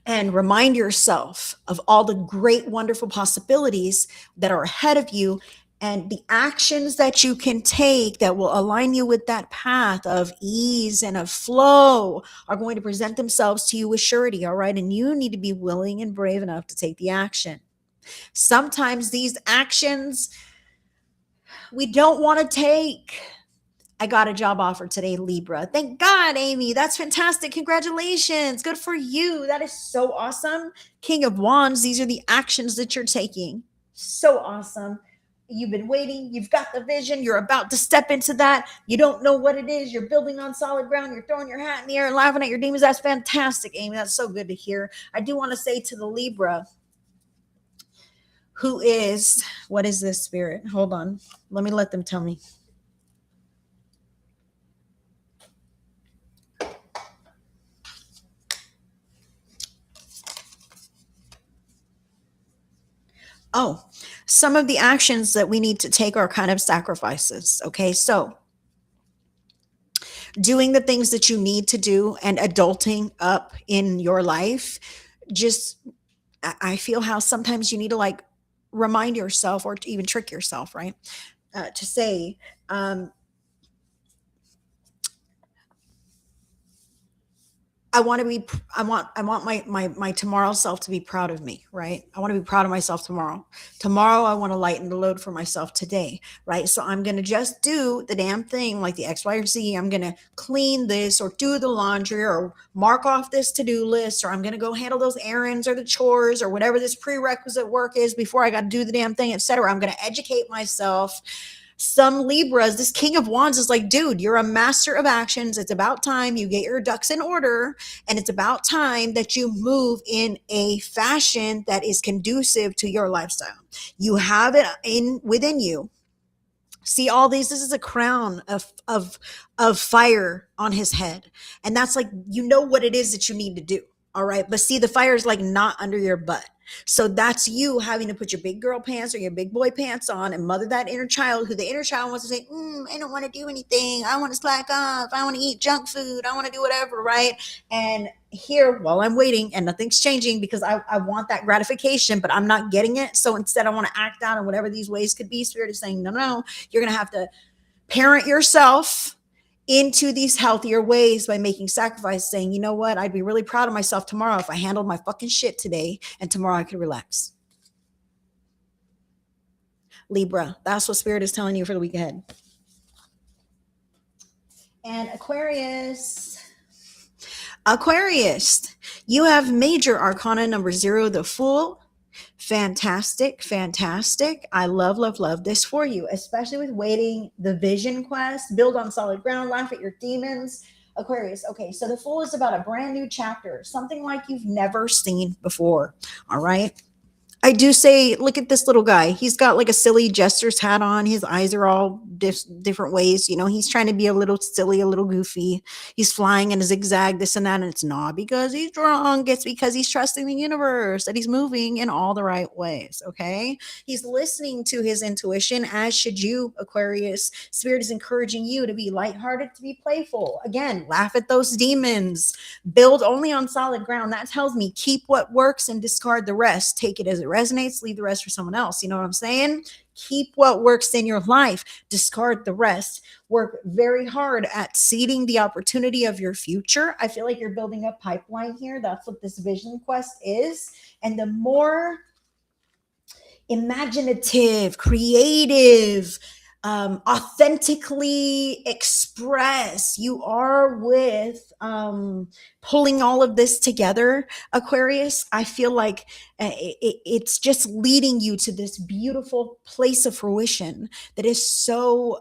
and remind yourself of all the great, wonderful possibilities that are ahead of you, and the actions that you can take that will align you with that path of ease and of flow are going to present themselves to you with surety. All right. And you need to be willing and brave enough to take the action. Sometimes these actions we don't want to take. I got a job offer today, Libra. Thank God, Amy. That's fantastic. Congratulations. Good for you. That is so awesome. King of Wands, these are the actions that you're taking. So awesome. You've been waiting. You've got the vision. You're about to step into that. You don't know what it is. You're building on solid ground. You're throwing your hat in the air and laughing at your demons. That's fantastic, Amy. That's so good to hear. I do want to say to the Libra, who is, what is this spirit? Hold on. Let me let them tell me. Oh, some of the actions that we need to take are kind of sacrifices. Okay. So doing the things that you need to do and adulting up in your life, just, I feel how sometimes you need to like remind yourself or to even trick yourself, right? To say, I want my tomorrow self to be proud of me, right? I want to be proud of myself tomorrow. Tomorrow I want to lighten the load for myself today, right? So I'm going to just do the damn thing like the X, Y, or Z. I'm going to clean this or do the laundry or mark off this to-do list, or I'm going to go handle those errands or the chores or whatever this prerequisite work is before I got to do the damn thing, etc. I'm going to educate myself. Some Libras, this King of Wands is like, dude, you're a master of actions. It's about time you get your ducks in order. And it's about time that you move in a fashion that is conducive to your lifestyle. You have it in within you. See all these, this is a crown of fire on his head. And that's like, you know what it is that you need to do. All right. But see, the fire is like not under your butt. So that's you having to put your big girl pants or your big boy pants on and mother that inner child, who the inner child wants to say, I don't want to do anything. I want to slack off. I want to eat junk food. I want to do whatever. Right. And here, while I'm waiting and nothing's changing because I want that gratification, but I'm not getting it. So instead I want to act out in whatever these ways could be. Spirit is saying, no, you're going to have to parent yourself into these healthier ways by making sacrifice, saying, you know what, I'd be really proud of myself tomorrow if I handled my fucking shit today, and tomorrow I could relax. Libra, that's what Spirit is telling you for the week ahead. And Aquarius, you have major arcana number 0, the Fool. Fantastic. I love this for you, especially with waiting the vision quest, build on solid ground, laugh at your demons. Aquarius. Okay, so the Fool is about a brand new chapter, something like you've never seen before. All right. I do say, look at this little guy. He's got like a silly jester's hat on. His eyes are all different ways. You know, he's trying to be a little silly, a little goofy. He's flying in a zigzag, this and that. And it's not because he's drunk. It's because he's trusting the universe, that he's moving in all the right ways. Okay. He's listening to his intuition, as should you, Aquarius. Spirit is encouraging you to be lighthearted, to be playful. Again, laugh at those demons. Build only on solid ground. That tells me keep what works and discard the rest. Take it as it resonates, leave the rest for someone else. You know what I'm saying? Keep what works in your life, discard the rest. Work very hard at seeding the opportunity of your future. I feel like you're building a pipeline here. That's what this vision quest is. And the more imaginative, creative, authentically express you are with pulling all of this together, Aquarius, I feel like it's just leading you to this beautiful place of fruition that is so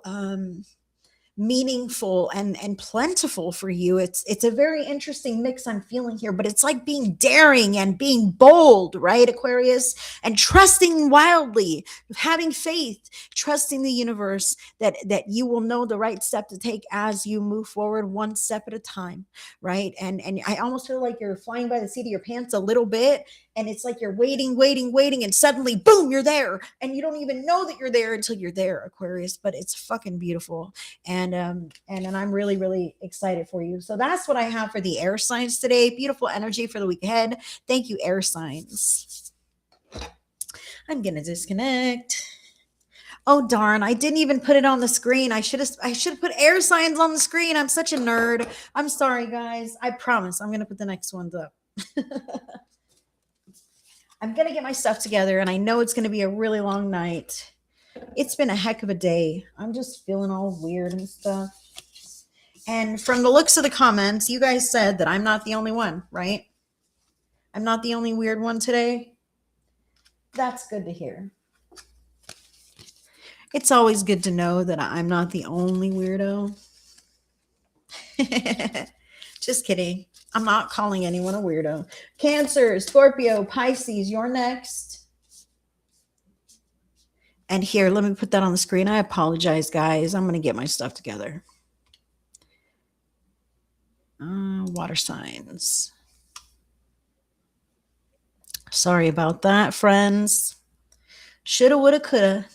meaningful and plentiful for you. It's a very interesting mix I'm feeling here, but it's like being daring and being bold, right, Aquarius? And trusting wildly, having faith, trusting the universe that you will know the right step to take as you move forward one step at a time, right? And I almost feel like you're flying by the seat of your pants a little bit, and it's like you're waiting, and suddenly boom, you're there, and you don't even know that you're there until you're there, Aquarius. But it's fucking beautiful, and I'm really, really excited for you. So that's what I have for the air signs today. Beautiful energy for the week ahead. Thank you, air signs. I'm gonna disconnect. Oh darn, I didn't even put it on the screen. I should have put air signs on the screen. I'm such a nerd. I'm sorry, guys. I promise I'm gonna put the next ones up. I'm gonna get my stuff together, and I know it's gonna be a really long night. It's been a heck of a day. I'm just feeling all weird and stuff. And from the looks of the comments, you guys said that I'm not the only one, right? I'm not the only weird one today. That's good to hear. It's always good to know that I'm not the only weirdo. Just kidding. I'm not calling anyone a weirdo. Cancer, Scorpio, Pisces, you're next. And here, let me put that on the screen. I apologize, guys. I'm going to get my stuff together. Water signs. Sorry about that, friends. Shoulda, woulda, coulda.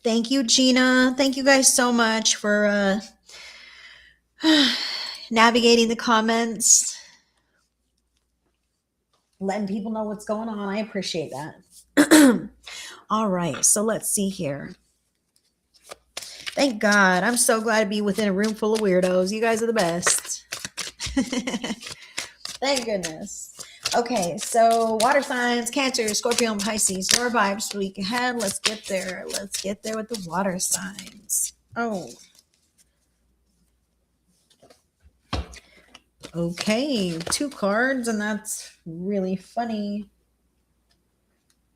Thank you, Gina. Thank you guys so much for navigating the comments, letting people know what's going on. I appreciate that. All right, so let's see here. Thank God. I'm so glad to be within a room full of weirdos. You guys are the best. Thank goodness. Okay, so water signs, Cancer, Scorpio, and Pisces. Your vibes for the week ahead. Let's get there. Let's get there with the water signs. Oh. Okay, 2 cards, and that's really funny.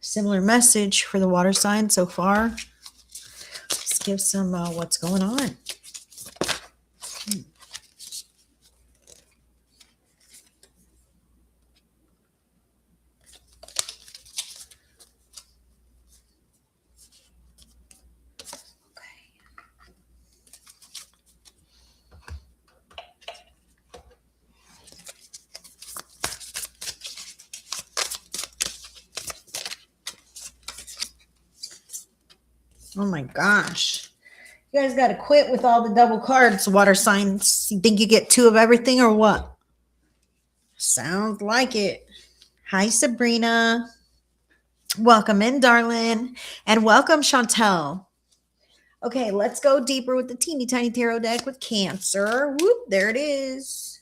Similar message for the water sign so far. Let's give some what's going on. Oh my gosh. You guys got to quit with all the double cards, water signs. You think you get 2 of everything or what? Sounds like it. Hi, Sabrina. Welcome in, darling. And welcome, Chantel. Okay, let's go deeper with the teeny tiny tarot deck with Cancer. Whoop, there it is.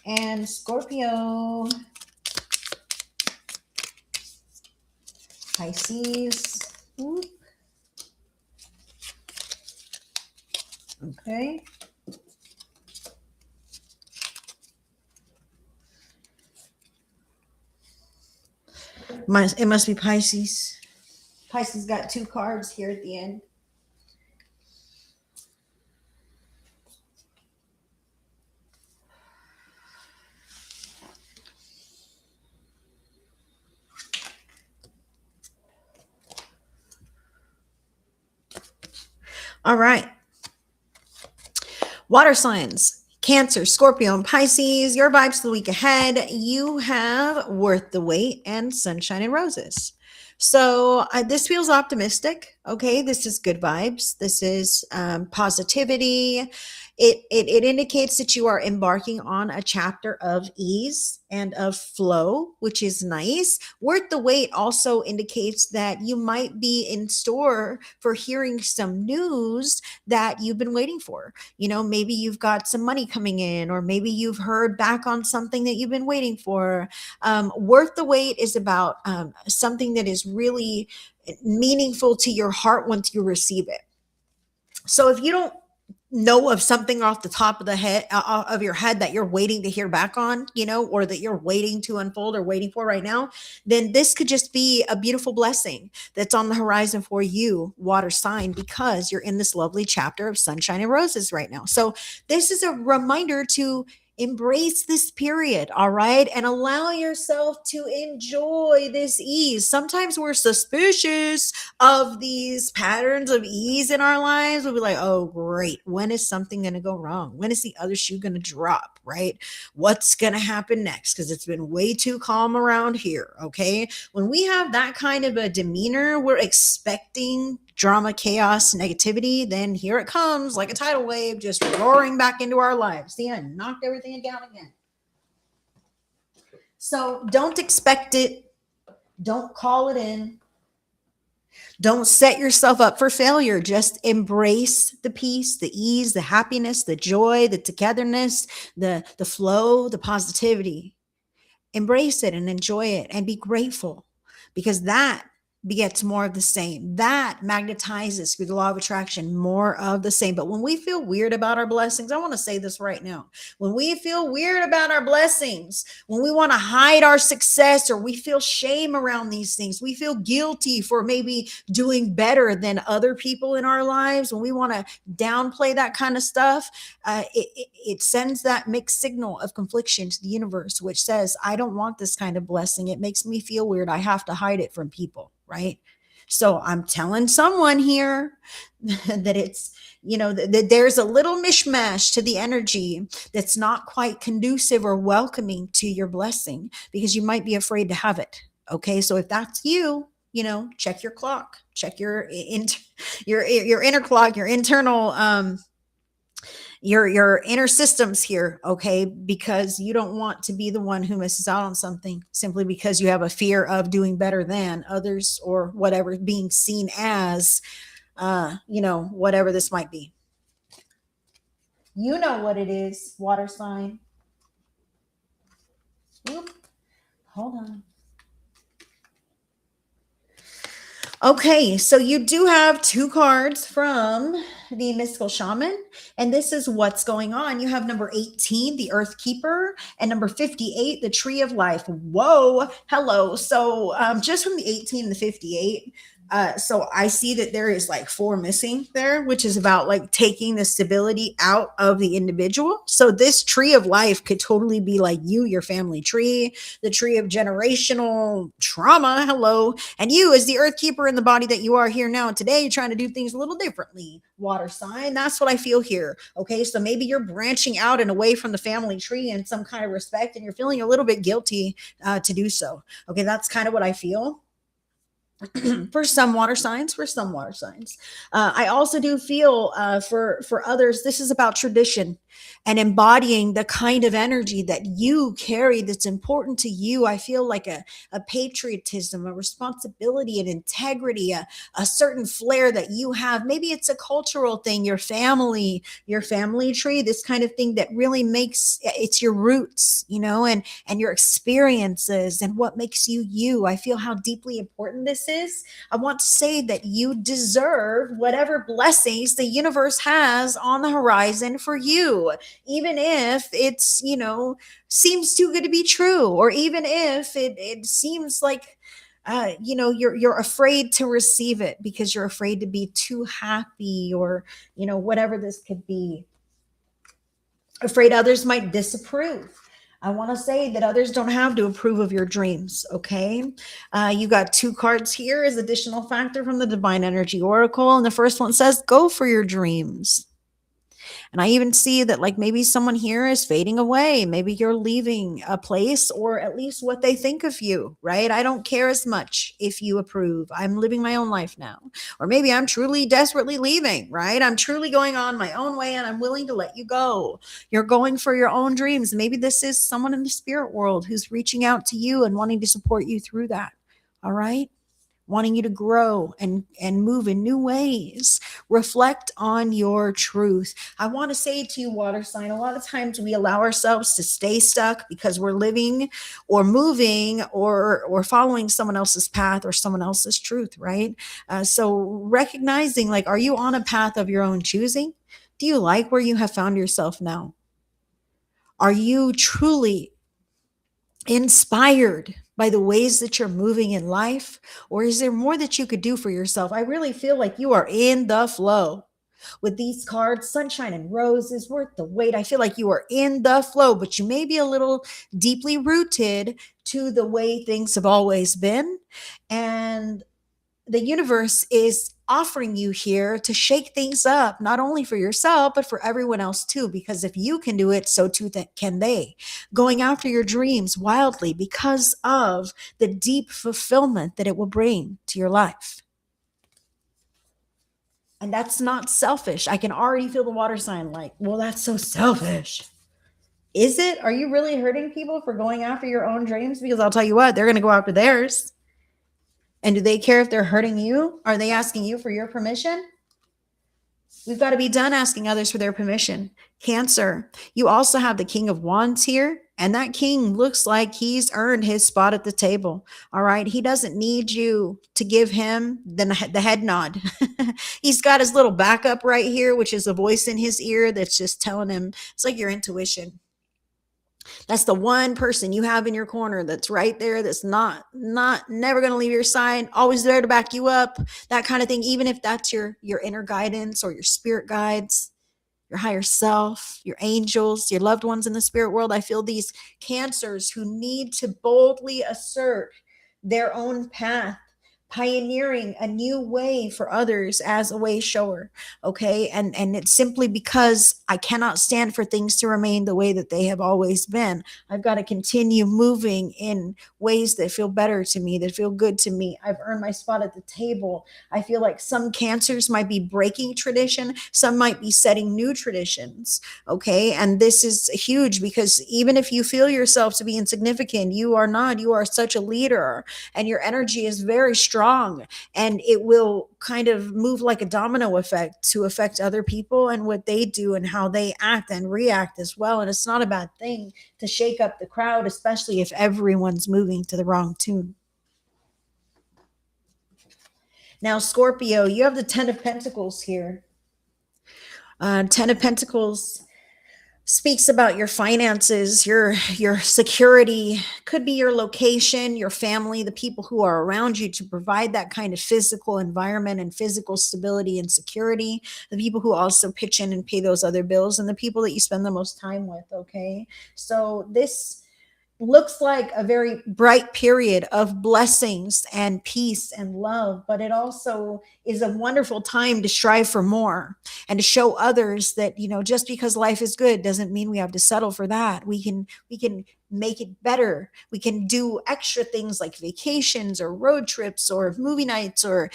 And Scorpio. Pisces. Whoop. Okay. It must be Pisces. Pisces got 2 cards here at the end. All right. Water signs, Cancer, Scorpio, and Pisces. Your vibes for the week ahead. You have Worth the Wait and Sunshine and Roses. So this feels optimistic. Okay, this is good vibes. This is positivity. It indicates that you are embarking on a chapter of ease and of flow, which is nice. Worth the wait also indicates that you might be in store for hearing some news that you've been waiting for. You know, maybe you've got some money coming in, or maybe you've heard back on something that you've been waiting for. Worth the wait is about something that is really meaningful to your heart once you receive it. So if you don't know of something off the top of the head of your head that you're waiting to hear back on, or that you're waiting to unfold or waiting for right now, then this could just be a beautiful blessing that's on the horizon for you, water sign, because you're in this lovely chapter of sunshine and roses right now. So this is a reminder to embrace this period, all right, and allow yourself to enjoy this ease. Sometimes we're suspicious of these patterns of ease in our lives. We'll be like, oh, great. When is something going to go wrong? When is the other shoe going to drop, right? What's going to happen next? Because it's been way too calm around here, okay? When we have that kind of a demeanor, we're expecting drama, chaos, negativity, then here it comes like a tidal wave just roaring back into our lives. See, I knocked everything down again. So don't expect it. Don't call it in. Don't set yourself up for failure. Just embrace the peace, the ease, the happiness, the joy, the togetherness, the flow, the positivity. Embrace it and enjoy it and be grateful, because that begets more of the same. That magnetizes through the law of attraction more of the same. But when we feel weird about our blessings, I want to say this right now. When we feel weird about our blessings, when we want to hide our success, or we feel shame around these things, we feel guilty for maybe doing better than other people in our lives, when we want to downplay that kind of stuff, it sends that mixed signal of confliction to the universe, which says, I don't want this kind of blessing. It makes me feel weird. I have to hide it from people. Right. So I'm telling someone here that it's, that there's a little mishmash to the energy that's not quite conducive or welcoming to your blessing, because you might be afraid to have it. Okay. So if that's you, check your clock, check your inner clock, your internal, your inner systems here, okay? Because you don't want to be the one who misses out on something simply because you have a fear of doing better than others, or whatever, being seen as, whatever this might be. You know what it is, water sign. Oop, hold on. Okay, so you do have two cards from the Mystical Shaman, and this is what's going on. You have number 18, the Earth Keeper, and number 58, the Tree of Life. Whoa, hello. So just from the 18 and the 58, so I see that there is like 4 missing there, which is about like taking the stability out of the individual. So this tree of life could totally be like you, your family tree, the tree of generational trauma. Hello. And you, as the earth keeper in the body that you are here now today, trying to do things a little differently. Water sign. That's what I feel here. Okay. So maybe you're branching out and away from the family tree in some kind of respect, and you're feeling a little bit guilty to do so. Okay. That's kind of what I feel. For some water signs, I also do feel for others, this is about tradition and embodying the kind of energy that you carry that's important to you. I feel like a patriotism, a responsibility, an integrity, a certain flair that you have. Maybe it's a cultural thing, your family tree, this kind of thing that really makes it's your roots, and your experiences and what makes you you. I feel how deeply important this is. I want to say that you deserve whatever blessings the universe has on the horizon for you, even if it's, seems too good to be true, or even if it seems like, you're afraid to receive it because you're afraid to be too happy, or, whatever this could be. Afraid others might disapprove. I want to say that others don't have to approve of your dreams, okay? You got 2 cards here as additional factor from the Divine Energy Oracle, and the first one says, go for your dreams. And I even see that like maybe someone here is fading away. Maybe you're leaving a place, or at least what they think of you, right? I don't care as much if you approve. I'm living my own life now. Or maybe I'm truly desperately leaving, right? I'm truly going on my own way, and I'm willing to let you go. You're going for your own dreams. Maybe this is someone in the spirit world who's reaching out to you and wanting to support you through that. All right? Wanting you to grow and move in new ways. Reflect on your truth. I want to say to you, water sign, a lot of times we allow ourselves to stay stuck because we're living or moving or following someone else's path or someone else's truth, right? So recognizing, like, are you on a path of your own choosing? Do you like where you have found yourself now? Are you truly inspired by the ways that you're moving in life? Or is there more that you could do for yourself? I really feel like you are in the flow with these cards. Sunshine and roses, worth the wait. I feel like you are in the flow, but you may be a little deeply rooted to the way things have always been. And the universe is offering you here to shake things up, not only for yourself, but for everyone else too. Because if you can do it, so too can they. Going after your dreams wildly because of the deep fulfillment that it will bring to your life. And that's not selfish. I can already feel the water sign like, well, that's so selfish. Is it? Are you really hurting people for going after your own dreams? Because I'll tell you what, they're going to go after theirs. And do they care if they're hurting you? Are they asking you for your permission? We've got to be done asking others for their permission. Cancer, you also have the King of Wands here. And that king looks like he's earned his spot at the table. All right. He doesn't need you to give him the head nod. He's got his little backup right here, which is a voice in his ear that's just telling him, it's like your intuition. That's the one person you have in your corner that's right there, that's not never going to leave your side, always there to back you up, that kind of thing. Even if that's your inner guidance or your spirit guides, your higher self, your angels, your loved ones in the spirit world. I feel these cancers who need to boldly assert their own path, pioneering a new way for others as a way shower. Okay. And it's simply because I cannot stand for things to remain the way that they have always been. I've got to continue moving in ways that feel better to me, that feel good to me. I've earned my spot at the table. I feel like some cancers might be breaking tradition. Some might be setting new traditions. Okay. And this is huge because even if you feel yourself to be insignificant, you are not. You are such a leader and your energy is very strong, and it will kind of move like a domino effect to affect other people and what they do and how they act and react as well. And it's not a bad thing to shake up the crowd, especially if everyone's moving to the wrong tune. Now, Scorpio, you have the 10 of Pentacles here. 10 of Pentacles speaks about your finances, your security, could be your location, your family, the people who are around you to provide that kind of physical environment and physical stability and security, the people who also pitch in and pay those other bills, and the people that you spend the most time with. Okay. So this looks like a very bright period of blessings and peace and love, but it also is a wonderful time to strive for more and to show others that, just because life is good doesn't mean we have to settle for that. We can make it better. We can do extra things like vacations or road trips or movie nights or,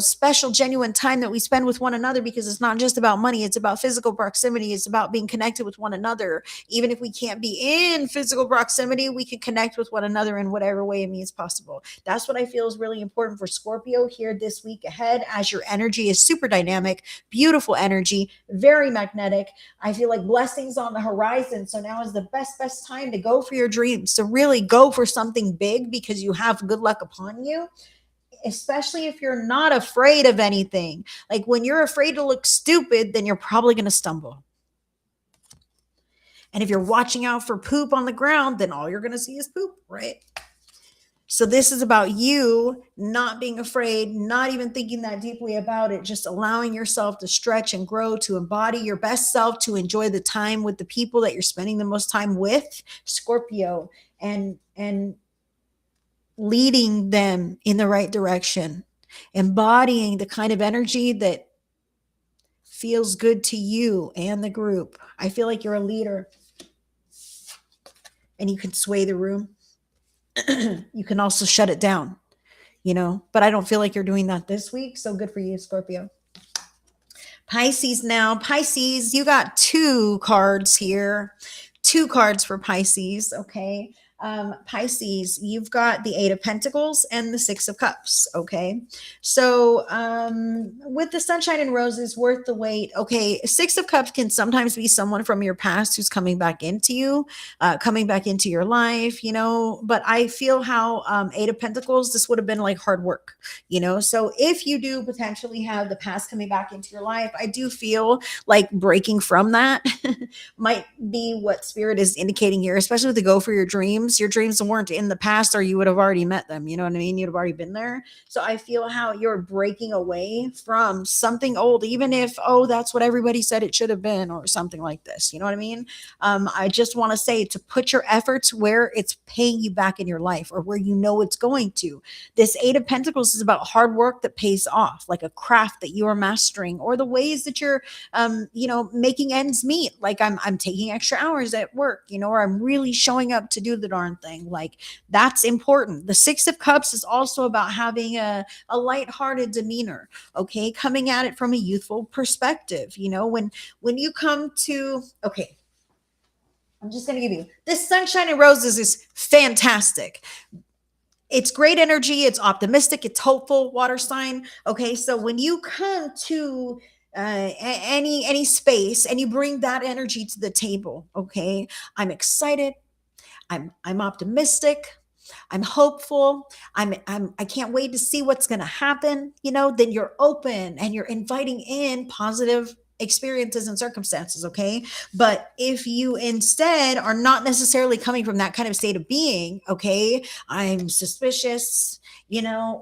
special genuine time that we spend with one another, because it's not just about money. It's about physical proximity. It's about being connected with one another. Even if we can't be in physical proximity, we can connect with one another in whatever way it means possible. That's what I feel is really important for Scorpio here this week ahead, as your energy is super dynamic, beautiful energy, very magnetic. I feel like blessings on the horizon. So now is the best time to go for your dreams, to really go for something big, because you have good luck upon you, especially if you're not afraid of anything. Like when you're afraid to look stupid, then you're probably going to stumble. And if you're watching out for poop on the ground, then all you're going to see is poop, right? So this is about you not being afraid, not even thinking that deeply about it, just allowing yourself to stretch and grow, to embody your best self, to enjoy the time with the people that you're spending the most time with, Scorpio, and leading them in the right direction, embodying the kind of energy that feels good to you and the group. I feel like you're a leader and you can sway the room. You can also shut it down, but I don't feel like you're doing that this week. So good for you, Scorpio. Pisces now. Pisces, you got 2 cards here. 2 cards for Pisces. Okay. Pisces, you've got the Eight of Pentacles and the Six of Cups. Okay. So with the sunshine and roses, worth the wait. Okay. Six of Cups can sometimes be someone from your past who's coming back into you, coming back into your life, but I feel how Eight of Pentacles, this would have been like hard work, So if you do potentially have the past coming back into your life, I do feel like breaking from that might be what spirit is indicating here, especially with the go for your dreams. Your dreams weren't in the past, or you would have already met them. You know what I mean? You'd have already been there. So I feel how you're breaking away from something old, even if, oh, that's what everybody said it should have been, or something like this. You know what I mean? I just want to say to put your efforts where it's paying you back in your life, or where it's going to. This Eight of Pentacles is about hard work that pays off, like a craft that you are mastering, or the ways that you're making ends meet. Like I'm taking extra hours at work, or I'm really showing up to do the darn thing. Like that's important. The Six of Cups is also about having a lighthearted demeanor, okay? Coming at it from a youthful perspective. When you come to, okay, I'm just going to give you this sunshine and roses is fantastic. It's great energy. It's optimistic. It's hopeful, water sign. Okay. So when you come to any space and you bring that energy to the table, okay, I'm excited. I'm optimistic. I'm hopeful. I can't wait to see what's going to happen. Then you're open and you're inviting in positive experiences and circumstances. Okay. But if you instead are not necessarily coming from that kind of state of being, okay, I'm suspicious,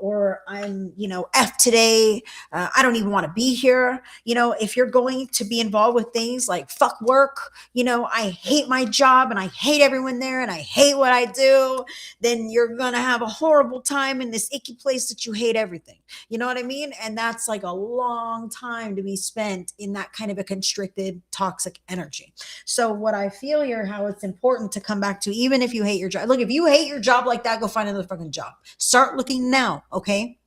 or I'm, F today. I don't even want to be here. If you're going to be involved with things like fuck work, I hate my job and I hate everyone there and I hate what I do, then you're going to have a horrible time in this icky place that you hate everything. You know what I mean? And that's like a long time to be spent in that kind of a constricted, toxic energy. So what I feel here, how it's important to come back to, even if you hate your job. Look, if you hate your job like that, go find another fucking job. Start looking now, okay?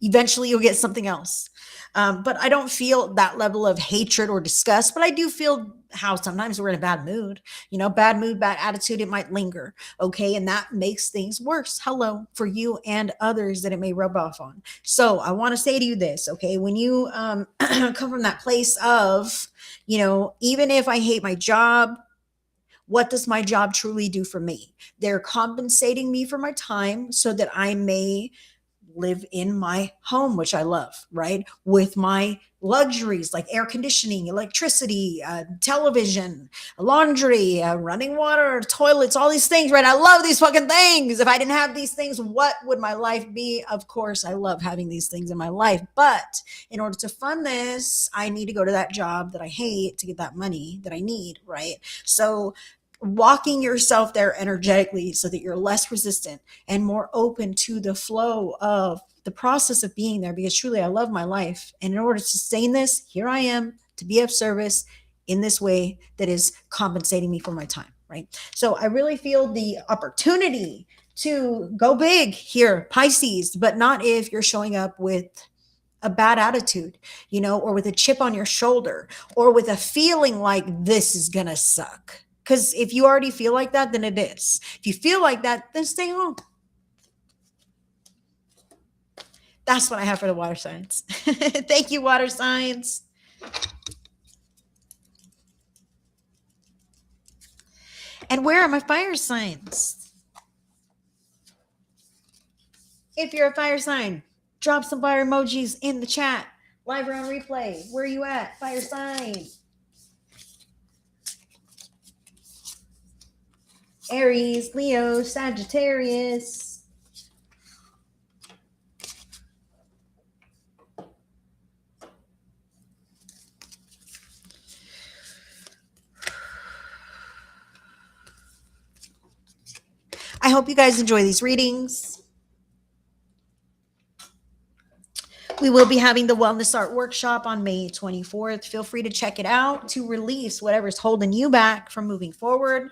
Eventually you'll get something else. But I don't feel that level of hatred or disgust, but I do feel how sometimes we're in a bad mood, bad mood, bad attitude, it might linger. Okay. And that makes things worse. Hello, for you and others that it may rub off on. So I want to say to you this, okay, when you come from that place of, even if I hate my job, what does my job truly do for me? They're compensating me for my time so that I may live in my home, which I love, right? With my luxuries like air conditioning, electricity, television, laundry, running water, toilets, all these things, right? I love these fucking things. If I didn't have these things, what would my life be? Of course, I love having these things in my life. But in order to fund this, I need to go to that job that I hate to get that money that I need, right? So walking yourself there energetically so that you're less resistant and more open to the flow of the process of being there, because truly I love my life. And in order to sustain this, here I am to be of service in this way that is compensating me for my time, right? So I really feel the opportunity to go big here, Pisces, but not if you're showing up with a bad attitude, or with a chip on your shoulder, or with a feeling like this is gonna suck. Because if you already feel like that, then it is. If you feel like that, then stay home. That's what I have for the water signs. Thank you, water signs. And where are my fire signs? If you're a fire sign, drop some fire emojis in the chat. Live or on replay. Where are you at? Fire sign. Aries, Leo, Sagittarius. I hope you guys enjoy these readings. We will be having the Wellness Art Workshop on May 24th. Feel free to check it out to release whatever's holding you back from moving forward.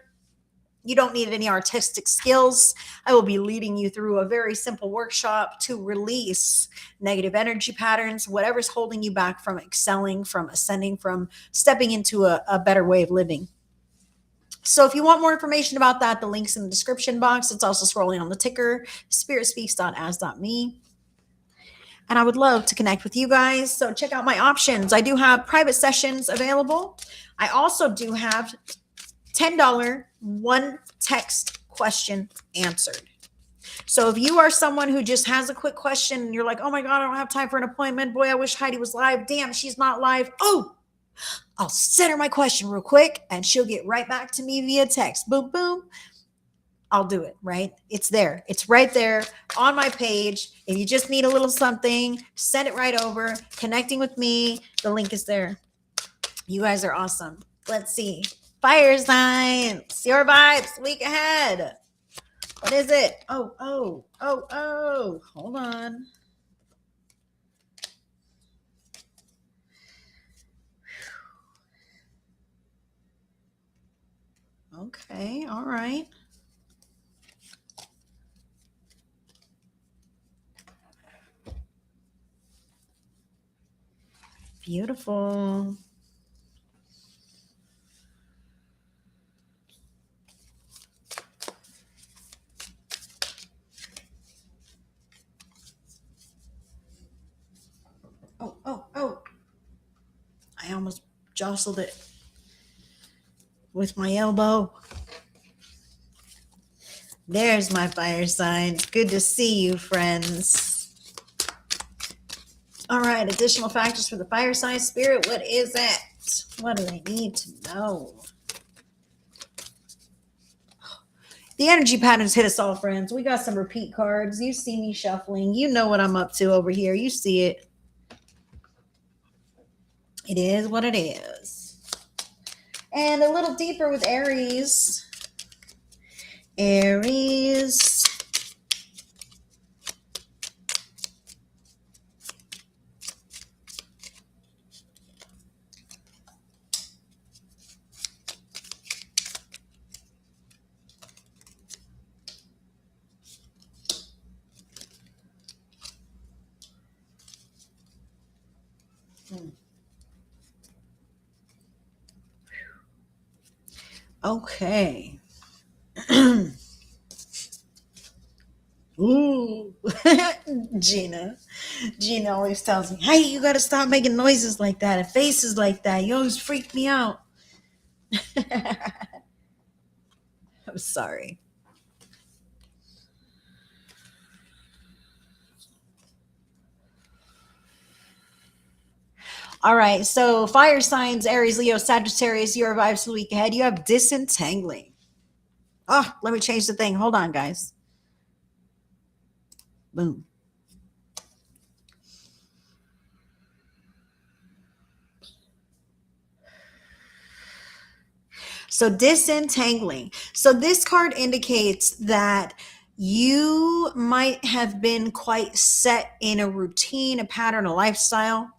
You don't need any artistic skills. I will be leading you through a very simple workshop to release negative energy patterns, whatever's holding you back from excelling, from ascending, from stepping into a better way of living. So if you want more information about that, the link's in the description box. It's also scrolling on the ticker, spiritspeaks.as.me. And I would love to connect with you guys. So check out my options. I do have private sessions available. I also do have $10 one text question answered. So if you are someone who just has a quick question and you're like, oh my God, I don't have time for an appointment. Boy, I wish Heidi was live. Damn, she's not live. Oh, I'll send her my question real quick and she'll get right back to me via text. Boom, boom. I'll do it, right? It's there. It's right there on my page. If you just need a little something, send it right over. Connecting with me, the link is there. You guys are awesome. Let's see. Fire signs, your vibes, week ahead. What is it? Oh. Hold on. Okay, all right. Beautiful. Oh. I almost jostled it with my elbow. There's my fire signs. Good to see you, friends. All right, additional factors for the fire sign spirit. What is it? What do they need to know? The energy patterns hit us all, friends. We got some repeat cards. You see me shuffling. You know what I'm up to over here. You see it. It is what it is. And a little deeper with Aries. Aries. Okay. Ooh. Gina always tells me, hey, you got to stop making noises like that and faces like that. You always freak me out. I'm sorry. All right. So fire signs, Aries, Leo, Sagittarius, your vibes for the week ahead. You have disentangling. Oh, let me change the thing. Hold on, guys. Boom. So disentangling. So this card indicates that you might have been quite set in a routine, a pattern, a lifestyle.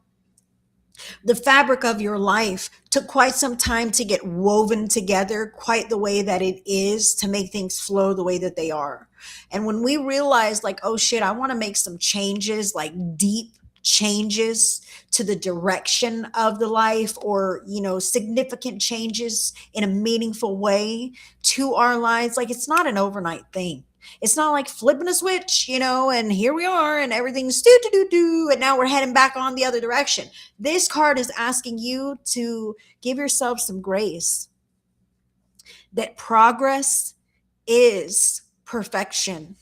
The fabric of your life took quite some time to get woven together, quite the way that it is, to make things flow the way that they are. And when we realize, like, oh shit, I want to make some changes, like deep changes to the direction of the life, or significant changes in a meaningful way to our lives, like, it's not an overnight thing. It's not like flipping a switch, and here we are and everything's do and now we're heading back on the other direction. This card is asking you to give yourself some grace, that progress is perfection,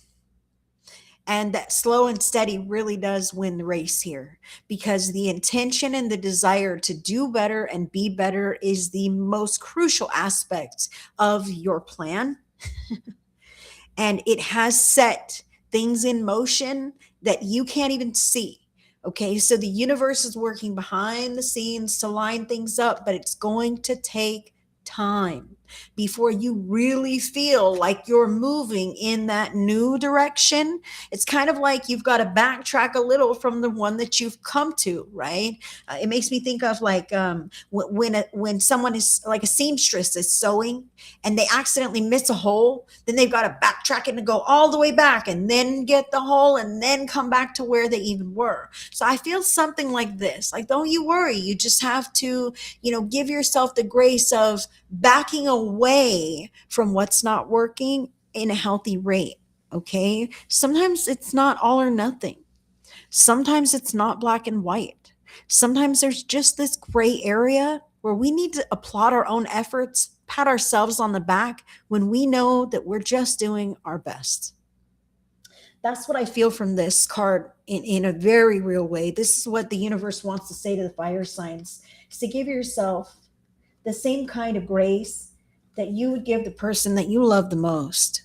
and that slow and steady really does win the race here, because the intention and the desire to do better and be better is the most crucial aspect of your plan. And it has set things in motion that you can't even see. Okay, so the universe is working behind the scenes to line things up, but it's going to take time before you really feel like you're moving in that new direction. It's kind of like you've got to backtrack a little from the one that you've come to, right? It makes me think of like when someone is like a seamstress is sewing and they accidentally miss a hole, then they've got to backtrack it and go all the way back and then get the hole and then come back to where they even were. So I feel something like this. Like, don't you worry. You just have to, give yourself the grace of backing away from what's not working in a healthy rate. Okay. Sometimes it's not all or nothing. Sometimes it's not black and white. Sometimes there's just this gray area where we need to applaud our own efforts, pat ourselves on the back when we know that we're just doing our best. That's what I feel from this card in a very real way. This is what the universe wants to say to the fire signs, is to give yourself the same kind of grace that you would give the person that you love the most.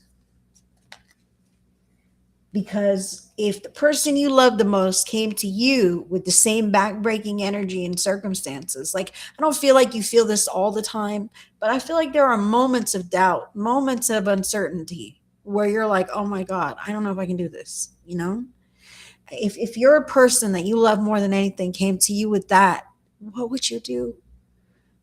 Because if the person you love the most came to you with the same backbreaking energy and circumstances, like, I don't feel like you feel this all the time, but I feel like there are moments of doubt, moments of uncertainty where you're like, oh my God, I don't know if I can do this. You know, if you're a person that you love more than anything came to you with that, what would you do?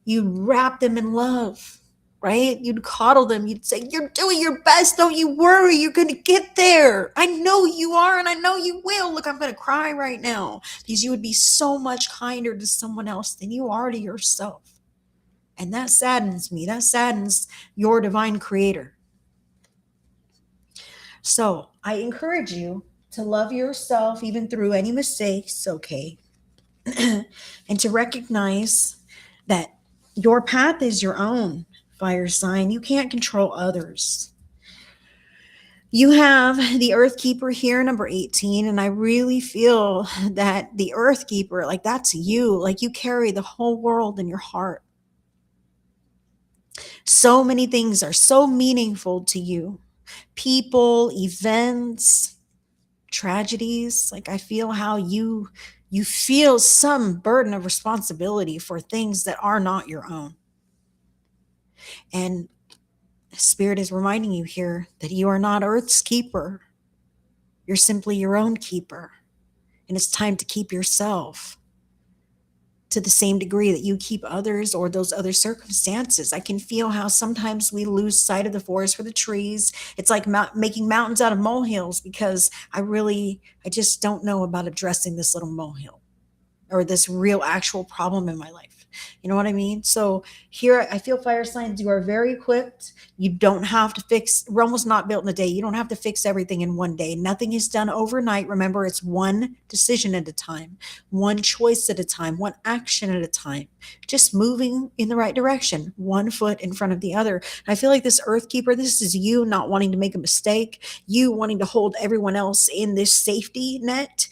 You'd wrap them in love, right? You'd coddle them. You'd say, you're doing your best. Don't you worry. You're going to get there. I know you are, and I know you will. Look, I'm going to cry right now because you would be so much kinder to someone else than you are to yourself. And that saddens me. That saddens your divine creator. So I encourage you to love yourself even through any mistakes, okay? And to recognize that your path is your own, fire sign. You can't control others. You have the Earth Keeper here, number 18, and I really feel that the Earth Keeper, like, that's you. Like, you carry the whole world in your heart. So many things are so meaningful to you. People, events, tragedies. Like, I feel how you feel some burden of responsibility for things that are not your own. And Spirit is reminding you here that you are not Earth's keeper. You're simply your own keeper. And it's time to keep yourself to the same degree that you keep others or those other circumstances. I can feel how sometimes we lose sight of the forest for the trees. It's like making mountains out of molehills, because I just don't know about addressing this little molehill or this real actual problem in my life. You know what I mean? So here I feel, fire signs, you are very equipped. You don't have to fix, Rome was not built in a day. You don't have to fix everything in one day. Nothing is done overnight. Remember, it's one decision at a time, one choice at a time, one action at a time, just moving in the right direction, one foot in front of the other. And I feel like this Earth Keeper, this is you not wanting to make a mistake, you wanting to hold everyone else in this safety net,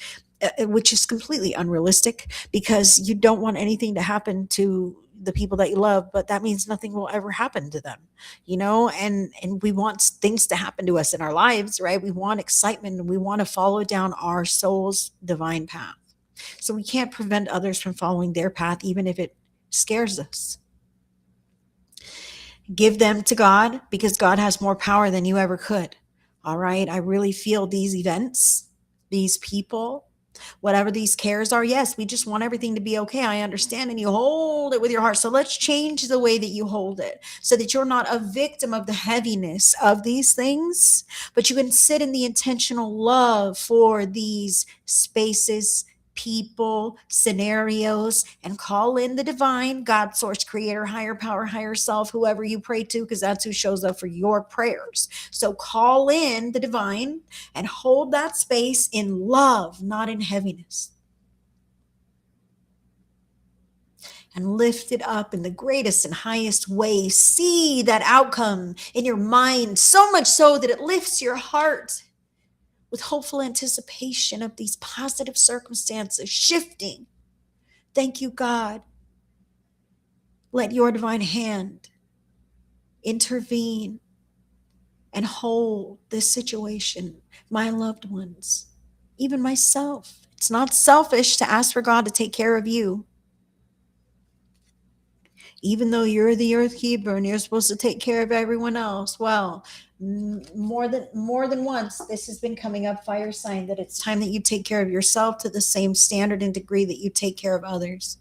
which is completely unrealistic, because you don't want anything to happen to the people that you love, but that means nothing will ever happen to them, you know. And we want things to happen to us in our lives, right? We want excitement, and we want to follow down our soul's divine path. So we can't prevent others from following their path, even if it scares us. Give them to God, because God has more power than you ever could. All right. I really feel these events, these people, whatever these cares are. Yes, we just want everything to be okay. I understand. And you hold it with your heart. So let's change the way that you hold it, so that you're not a victim of the heaviness of these things, but you can sit in the intentional love for these spaces, people, scenarios, and call in the divine, God, source, creator, higher power, higher self, whoever you pray to, because that's who shows up for your prayers. So call in the divine and hold that space in love, not in heaviness. And lift it up in the greatest and highest way. See that outcome in your mind, so much so that it lifts your heart with hopeful anticipation of these positive circumstances shifting. Thank you, God. Let your divine hand intervene and hold this situation, my loved ones, even myself. It's not selfish to ask for God to take care of you. Even though you're the Earth Keeper and you're supposed to take care of everyone else, well, more than once, this has been coming up, fire sign, that it's time that you take care of yourself to the same standard and degree that you take care of others.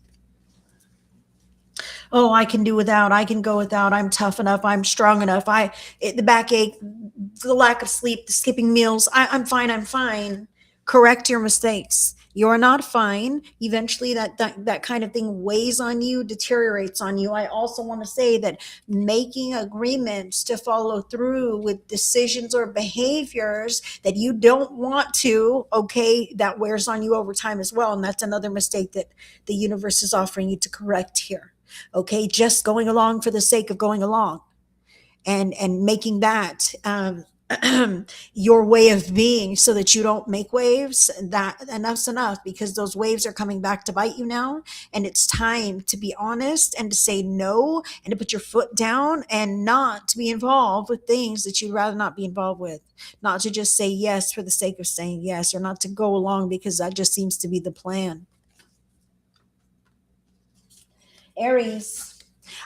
Oh, I can do without. I can go without. I'm tough enough. I'm strong enough. The backache, the lack of sleep, the skipping meals. I'm fine. I'm fine. Correct your mistakes. You are not fine. Eventually that kind of thing weighs on you, deteriorates on you. I also want to say that making agreements to follow through with decisions or behaviors that you don't want to, okay, that wears on you over time as well. And that's another mistake that the universe is offering you to correct here. Okay, just going along for the sake of going along, and making that your way of being so that you don't make waves. That enough's enough, because those waves are coming back to bite you now, and it's time to be honest and to say no, and to put your foot down, and not to be involved with things that you'd rather not be involved with, not to just say yes for the sake of saying yes, or not to go along because that just seems to be the plan. Aries,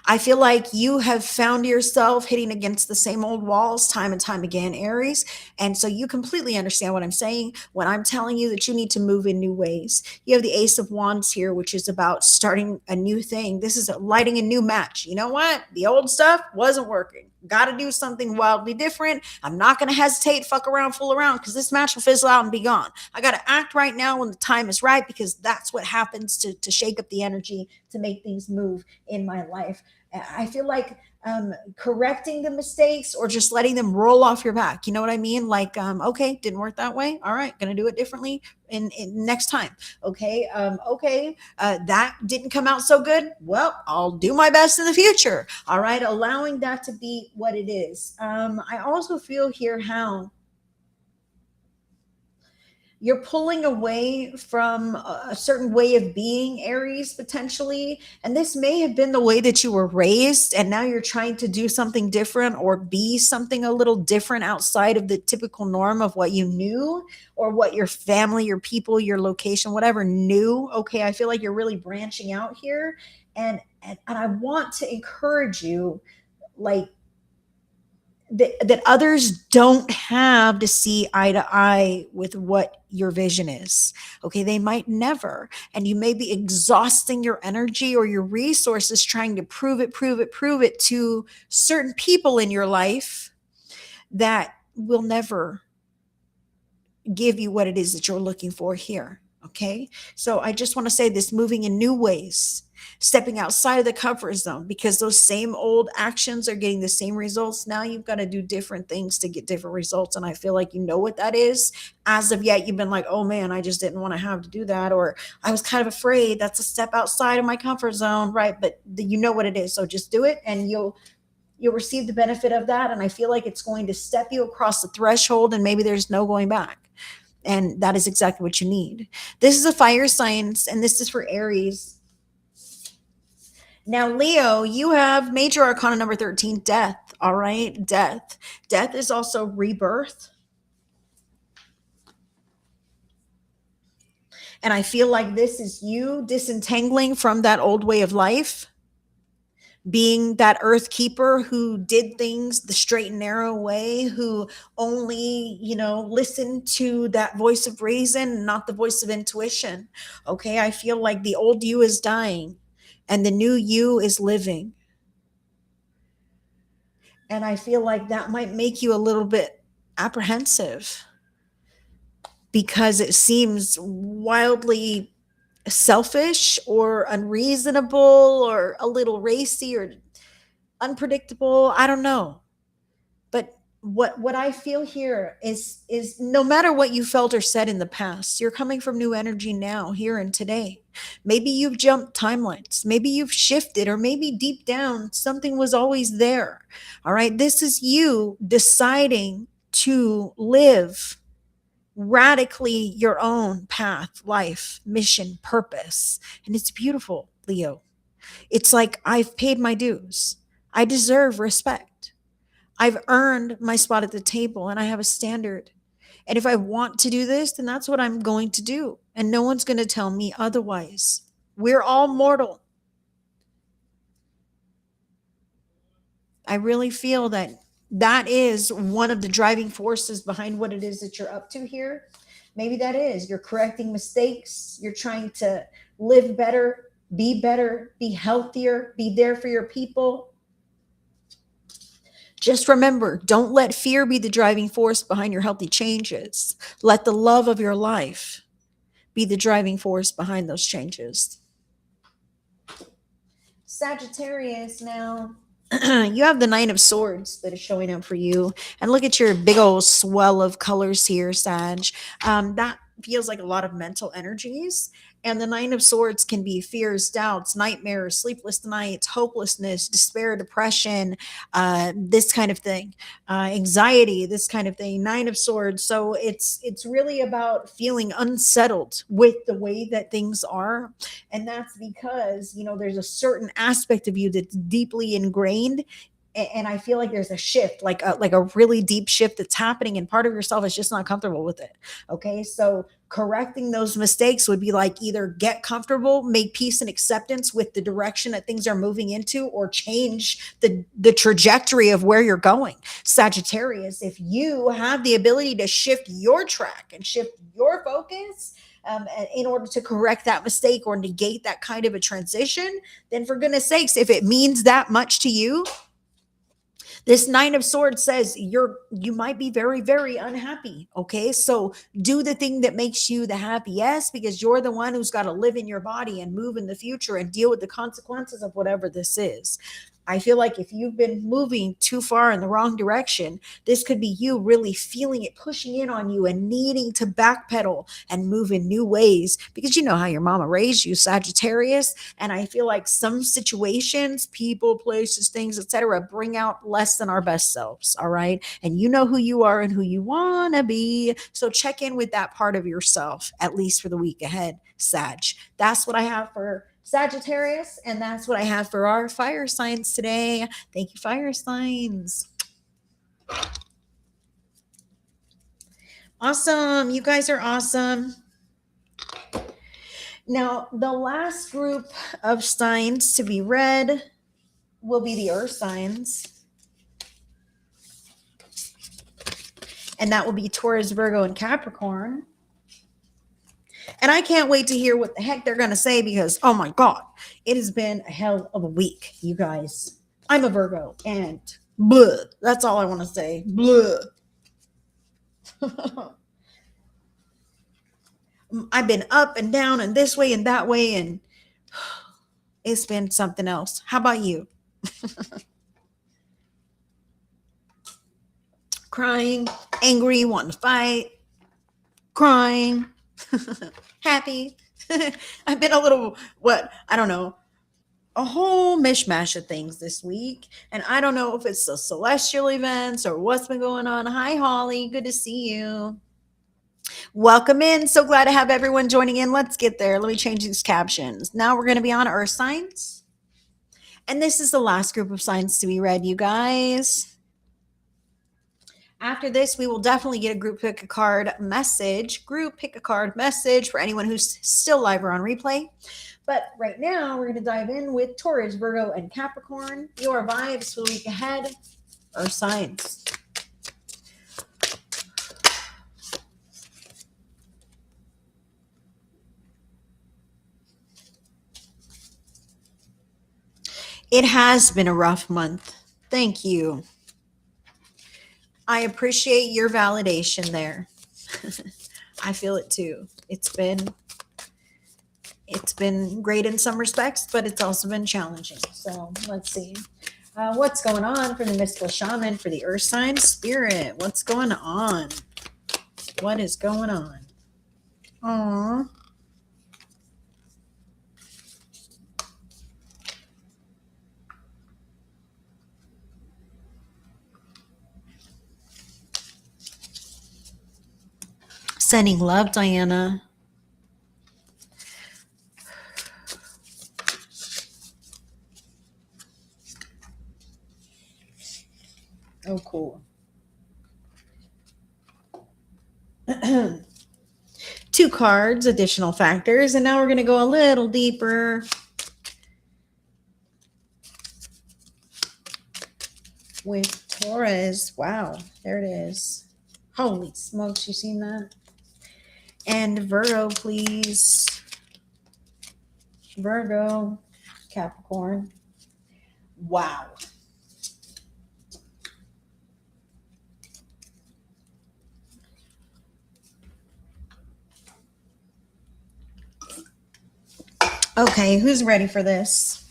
I feel like you have found yourself hitting against the same old walls time and time again, Aries. And so you completely understand what I'm saying when I'm telling you that you need to move in new ways. You have the Ace of Wands here, which is about starting a new thing. This is lighting a new match. You know what? The old stuff wasn't working. Got to do something wildly different. I'm not going to hesitate, fuck around, fool around, because this match will fizzle out and be gone. I got to act right now when the time is right, because that's what happens to shake up the energy, to make things move in my life. I feel like correcting the mistakes or just letting them roll off your back. You know what I mean? Like, okay, didn't work that way. All right, gonna do it differently in next time. Okay, that didn't come out so good. Well, I'll do my best in the future. All right, allowing that to be what it is. I also feel here how you're pulling away from a certain way of being, Aries, potentially. And this may have been the way that you were raised, and now you're trying to do something different or be something a little different outside of the typical norm of what you knew, or what your family, your people, your location, whatever knew. Okay, I feel like you're really branching out here. And I want to encourage you, like, that others don't have to see eye to eye with what your vision is. Okay, they might never. And you may be exhausting your energy or your resources trying to prove it to certain people in your life that will never give you what it is that you're looking for here. Okay, so I just want to say this: moving in new ways, stepping outside of the comfort zone, because those same old actions are getting the same results. Now you've got to do different things to get different results. And I feel like you know what that is. As of yet, you've been like, oh man, I just didn't want to have to do that. Or I was kind of afraid. That's a step outside of my comfort zone, right? But you know what it is. So just do it, and you'll receive the benefit of that. And I feel like it's going to step you across the threshold, and maybe there's no going back. And that is exactly what you need. This is a fire signs, and this is for Aries. Now, Leo, you have major arcana number 13, death. All right, death. Death is also rebirth. And I feel like this is you disentangling from that old way of life, being that earth keeper who did things the straight and narrow way, who only, listened to that voice of reason, not the voice of intuition. Okay, I feel like the old you is dying and the new you is living. And I feel like that might make you a little bit apprehensive, because it seems wildly selfish or unreasonable or a little racy or unpredictable. I don't know. But what I feel here is no matter what you felt or said in the past, you're coming from new energy now, here and today. Maybe you've jumped timelines, maybe you've shifted, or maybe deep down something was always there. All right, this is you deciding to live radically your own path, life, mission, purpose. And it's beautiful, Leo. It's like, I've paid my dues. I deserve respect. I've earned my spot at the table, and I have a standard. And if I want to do this, then that's what I'm going to do. And no one's going to tell me otherwise. We're all mortal. I really feel that that is one of the driving forces behind what it is that you're up to here. Maybe that is you're correcting mistakes. You're trying to live better, be healthier, be there for your people. Just remember, don't let fear be the driving force behind your healthy changes. Let the love of your life be the driving force behind those changes. Sagittarius now. You have the Nine of Swords that is showing up for you. And look at your big old swell of colors here, Sag. That feels like a lot of mental energies. And the Nine of Swords can be fears, doubts, nightmares, sleepless nights, hopelessness, despair, depression, this kind of thing, anxiety, this kind of thing. Nine of Swords. So it's really about feeling unsettled with the way that things are, and that's because there's a certain aspect of you that's deeply ingrained, and I feel like there's a shift, like a really deep shift that's happening, and part of yourself is just not comfortable with it. Okay, so correcting those mistakes would be like either get comfortable, make peace and acceptance with the direction that things are moving into, or change the trajectory of where you're going. Sagittarius, if you have the ability to shift your track and shift your focus, in order to correct that mistake or negate that kind of a transition, then for goodness sakes, if it means that much to you, this Nine of Swords says you might be very, very unhappy. Okay, so do the thing that makes you the happiest, because you're the one who's got to live in your body and move in the future and deal with the consequences of whatever this is. I feel like if you've been moving too far in the wrong direction, this could be you really feeling it pushing in on you and needing to backpedal and move in new ways, because you know how your mama raised you, Sagittarius. And I feel like some situations, people, places, things, etc., bring out less than our best selves. All right. And you know who you are and who you want to be. So check in with that part of yourself, at least for the week ahead, Sag. That's what I have for Sagittarius, and that's what I have for our fire signs today. Thank you, fire signs. Awesome. You guys are awesome. Now, the last group of signs to be read will be the earth signs. And that will be Taurus, Virgo, and Capricorn. And I can't wait to hear what the heck they're going to say, because, oh my God, it has been a hell of a week, you guys. I'm a Virgo, and blah, that's all I want to say. Blah. I've been up and down and this way and that way, and it's been something else. How about you? Crying, angry, wanting to fight, crying, happy. I've been a little, I don't know, a whole mishmash of things this week. And I don't know if it's the celestial events or what's been going on. Hi, Holly. Good to see you. Welcome in. So glad to have everyone joining in. Let's get there. Let me change these captions. Now we're going to be on earth signs. And this is the last group of signs to be read, you guys. After this, we will definitely get a group pick a card message for anyone who's still live or on replay. But right now, we're going to dive in with Taurus, Virgo, and Capricorn. Your vibes for the week ahead are signs. It has been a rough month. Thank you. I appreciate your validation there. I feel it too. It's been great in some respects, but it's also been challenging. So let's see. What's going on for the mystical shaman, for the earth sign spirit? What's going on? What is going on? Aww. Sending love, Diana. Oh, cool. 2 cards, additional factors, and now we're going to go a little deeper with Taurus. Wow, there it is. Holy smokes, you seen that? And Virgo, please. Virgo, Capricorn. Wow. Okay, who's ready for this?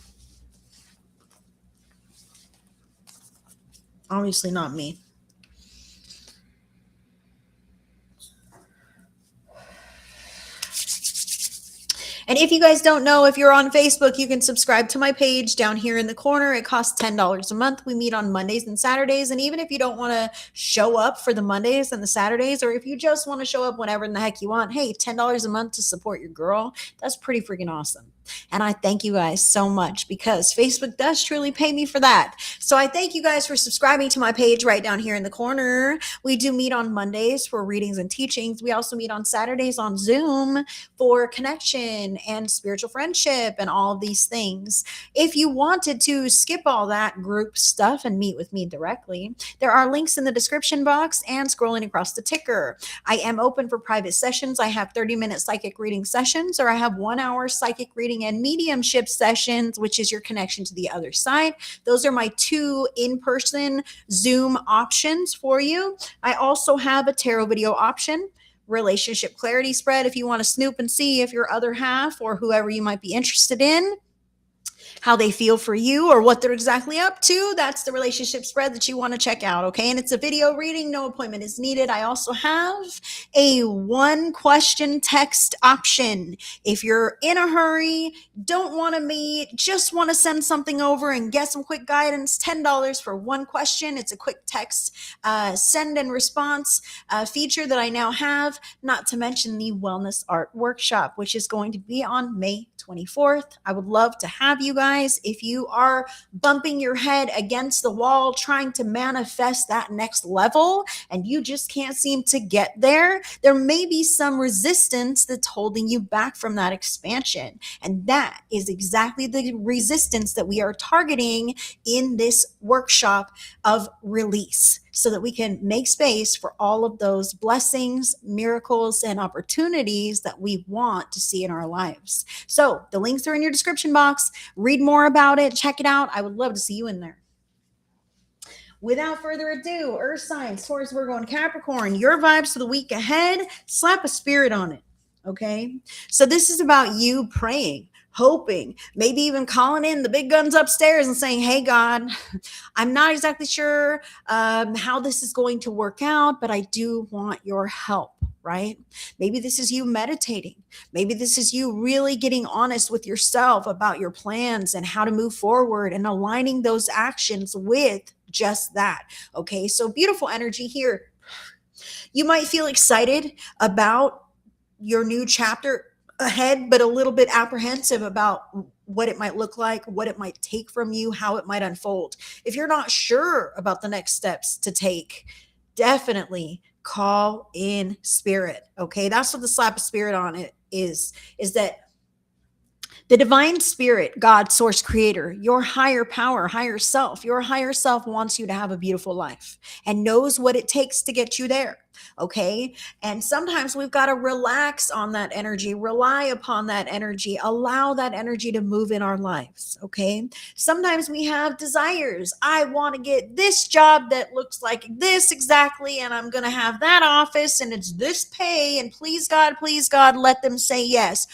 Obviously not me. And if you guys don't know, if you're on Facebook, you can subscribe to my page down here in the corner. It costs $10 a month. We meet on Mondays and Saturdays. And even if you don't want to show up for the Mondays and the Saturdays, or if you just want to show up whenever in the heck you want, hey, $10 a month to support your girl, that's pretty freaking awesome. And I thank you guys so much because Facebook does truly pay me for that. So I thank you guys for subscribing to my page right down here in the corner. We do meet on Mondays for readings and teachings. We also meet on Saturdays on Zoom for connection and spiritual friendship and all of these things. If you wanted to skip all that group stuff and meet with me directly, there are links in the description box and scrolling across the ticker. I am open for private sessions. I have 30-minute psychic reading sessions, or I have 1 hour psychic reading and mediumship sessions, which is your connection to the other side. Those are my 2 in-person Zoom options for you. I also have a tarot video option, relationship clarity spread, if you want to snoop and see if your other half or whoever you might be interested in, how they feel for you or what they're exactly up to. That's the relationship spread that you want to check out. Okay. And it's a video reading. No appointment is needed. I also have a 1 question text option. If you're in a hurry, don't want to meet, just want to send something over and get some quick guidance, $10 for 1 question. It's a quick text send and response feature that I now have, not to mention the wellness art workshop, which is going to be on May 24th. I would love to have you guys. If you are bumping your head against the wall trying to manifest that next level and you just can't seem to get there, there may be some resistance that's holding you back from that expansion. And that is exactly the resistance that we are targeting in this workshop of release, so that we can make space for all of those blessings, miracles, and opportunities that we want to see in our lives. So the links are in your description box. Read more about it. Check it out. I would love to see you in there. Without further ado, Earth signs, Taurus, Virgo, and Capricorn, your vibes for the week ahead. Slap a spirit on it. Okay. So this is about you praying, hoping, maybe even calling in the big guns upstairs and saying, hey, God, I'm not exactly sure how this is going to work out, but I do want your help, right? Maybe this is you meditating. Maybe this is you really getting honest with yourself about your plans and how to move forward and aligning those actions with just that. Okay. So beautiful energy here. You might feel excited about your new chapter ahead, but a little bit apprehensive about what it might look like, what it might take from you, how it might unfold. If you're not sure about the next steps to take, definitely call in spirit. Okay. That's what the slap of spirit on it is that the divine spirit, God, source, creator, your higher power, higher self, your higher self wants you to have a beautiful life and knows what it takes to get you there. Okay. And sometimes we've got to relax on that energy, rely upon that energy, allow that energy to move in our lives. Okay. Sometimes we have desires. I want to get this job that looks like this exactly, and I'm going to have that office and it's this pay, and please God, let them say yes.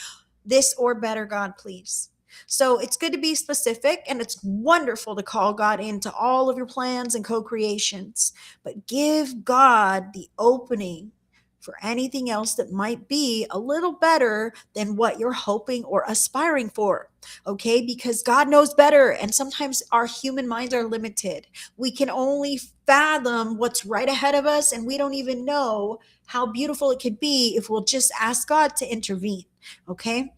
This or better, God, please. So it's good to be specific, and it's wonderful to call God into all of your plans and co-creations, but give God the opening for anything else that might be a little better than what you're hoping or aspiring for. Okay. Because God knows better. And sometimes our human minds are limited. We can only fathom what's right ahead of us, and we don't even know how beautiful it could be if we'll just ask God to intervene. Okay.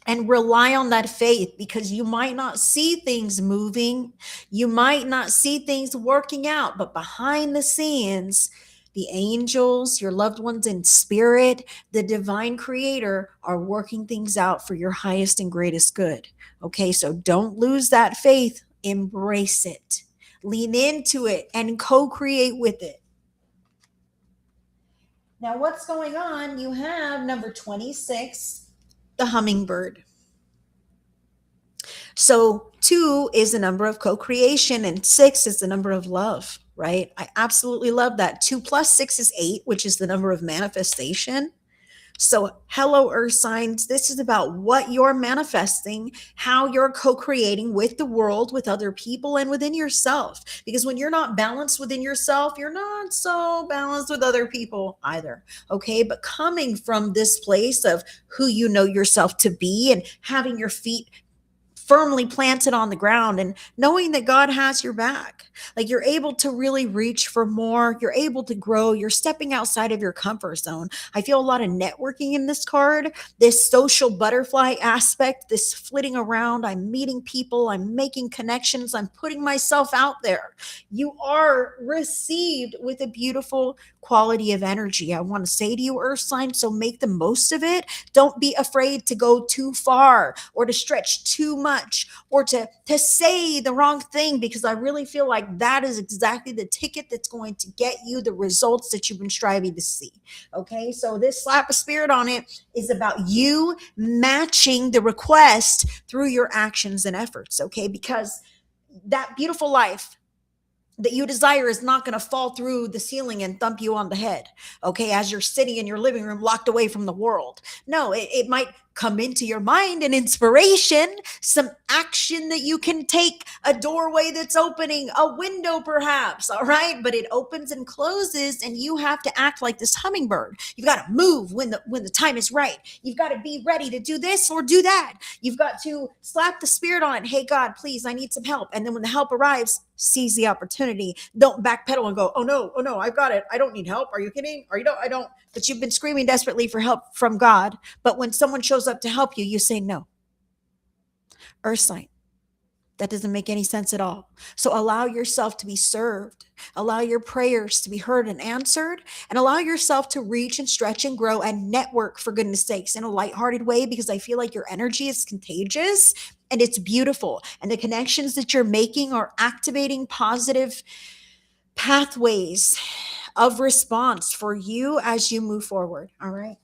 And rely on that faith, because you might not see things moving. You might not see things working out, but behind the scenes, the angels, your loved ones in spirit, the divine creator are working things out for your highest and greatest good. Okay. So don't lose that faith. Embrace it, lean into it, and co-create with it. Now, what's going on? You have number 26, the hummingbird. So 2 is the number of co-creation and 6 is the number of love, right? I absolutely love that. 2 plus 6 is 8, which is the number of manifestation. So, hello, Earth signs. This is about what you're manifesting, how you're co creating with the world, with other people, and within yourself. Because when you're not balanced within yourself, you're not so balanced with other people either. Okay. But coming from this place of who you know yourself to be and having your feet firmly planted on the ground and knowing that God has your back. Like you're able to really reach for more, you're able to grow, you're stepping outside of your comfort zone. I feel a lot of networking in this card, this social butterfly aspect, this flitting around. I'm meeting people, I'm making connections, I'm putting myself out there. You are received with a beautiful quality of energy. I want to say to you, Earth sign, so make the most of it. Don't be afraid to go too far or to stretch too much or to say the wrong thing, because I really feel like that is exactly the ticket that's going to get you the results that you've been striving to see. Okay, so this slap of spirit on it is about you matching the request through your actions and efforts. Okay, because that beautiful life that you desire is not going to fall through the ceiling and thump you on the head, okay, as you're sitting in your living room locked away from the world. No, it might come into your mind an inspiration, some action that you can take, a doorway that's opening, a window perhaps, all right? But it opens and closes and you have to act like this hummingbird. You've got to move when the time is right. You've got to be ready to do this or do that. You've got to slap the spirit on it. Hey, God, please, I need some help. And then when the help arrives, seize the opportunity. Don't backpedal and go, oh no, I've got it. I don't need help. Are you kidding? Or I don't. But you've been screaming desperately for help from God. But when someone shows up to help you, you say no. Earth sign. That doesn't make any sense at all. So allow yourself to be served. Allow your prayers to be heard and answered, and allow yourself to reach and stretch and grow and network, for goodness sakes, in a lighthearted way, because I feel like your energy is contagious and it's beautiful. And the connections that you're making are activating positive pathways of response for you as you move forward. All right.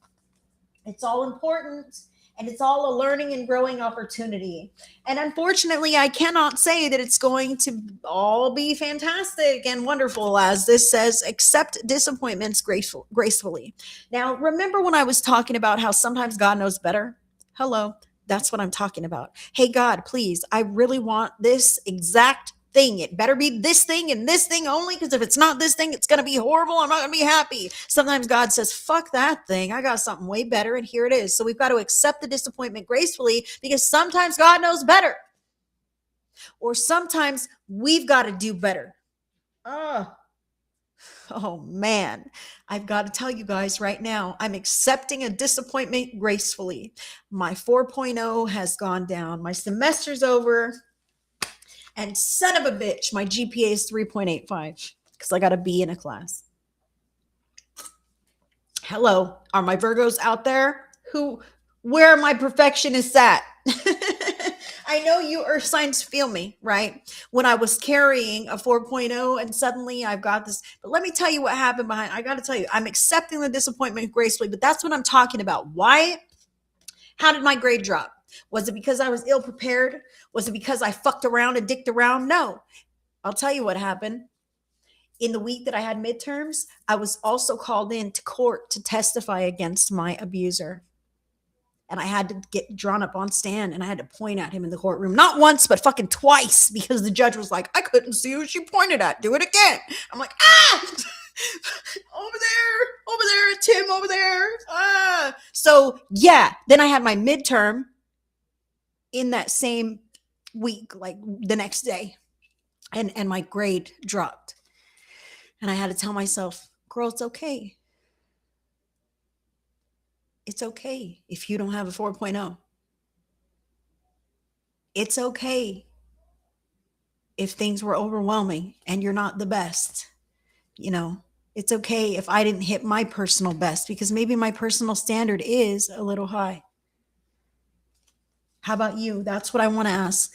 It's all important and it's all a learning and growing opportunity. And unfortunately, I cannot say that it's going to all be fantastic and wonderful, as this says, accept disappointments gracefully. Now, remember when I was talking about how sometimes God knows better? Hello, that's what I'm talking about. Hey, God, please, I really want this exact thing. It better be this thing and this thing only, because if it's not this thing, it's going to be horrible. I'm not going to be happy. Sometimes God says, fuck that thing. I got something way better, and here it is. So we've got to accept the disappointment gracefully, because sometimes God knows better. Or sometimes we've got to do better. Oh man, I've got to tell you guys right now, I'm accepting a disappointment gracefully. My 4.0 has gone down. My semester's over. And son of a bitch, my GPA is 3.85 because I got a B in a class. Hello, are my Virgos out there? Where are my perfectionists at? I know you Earth signs feel me, right? When I was carrying a 4.0 and suddenly I've got this. But let me tell you what happened behind. I got to tell you, I'm accepting the disappointment gracefully, but that's what I'm talking about. Why? How did my grade drop? Was it because I was ill prepared? Was it because I fucked around and dicked around? No. I'll tell you what happened. In the week that I had midterms, I was also called into court to testify against my abuser. And I had to get drawn up on stand and I had to point at him in the courtroom. Not once, but fucking twice, because the judge was like, I couldn't see who she pointed at. Do it again. I'm like, over there, Tim, over there. So yeah, then I had my midterm in that same week, like the next day, and my grade dropped. And I had to tell myself, girl, it's okay. It's okay if you don't have a 4.0. It's okay if things were overwhelming and you're not the best. You know, it's okay if I didn't hit my personal best, because maybe my personal standard is a little high. How about you? That's what I want to ask.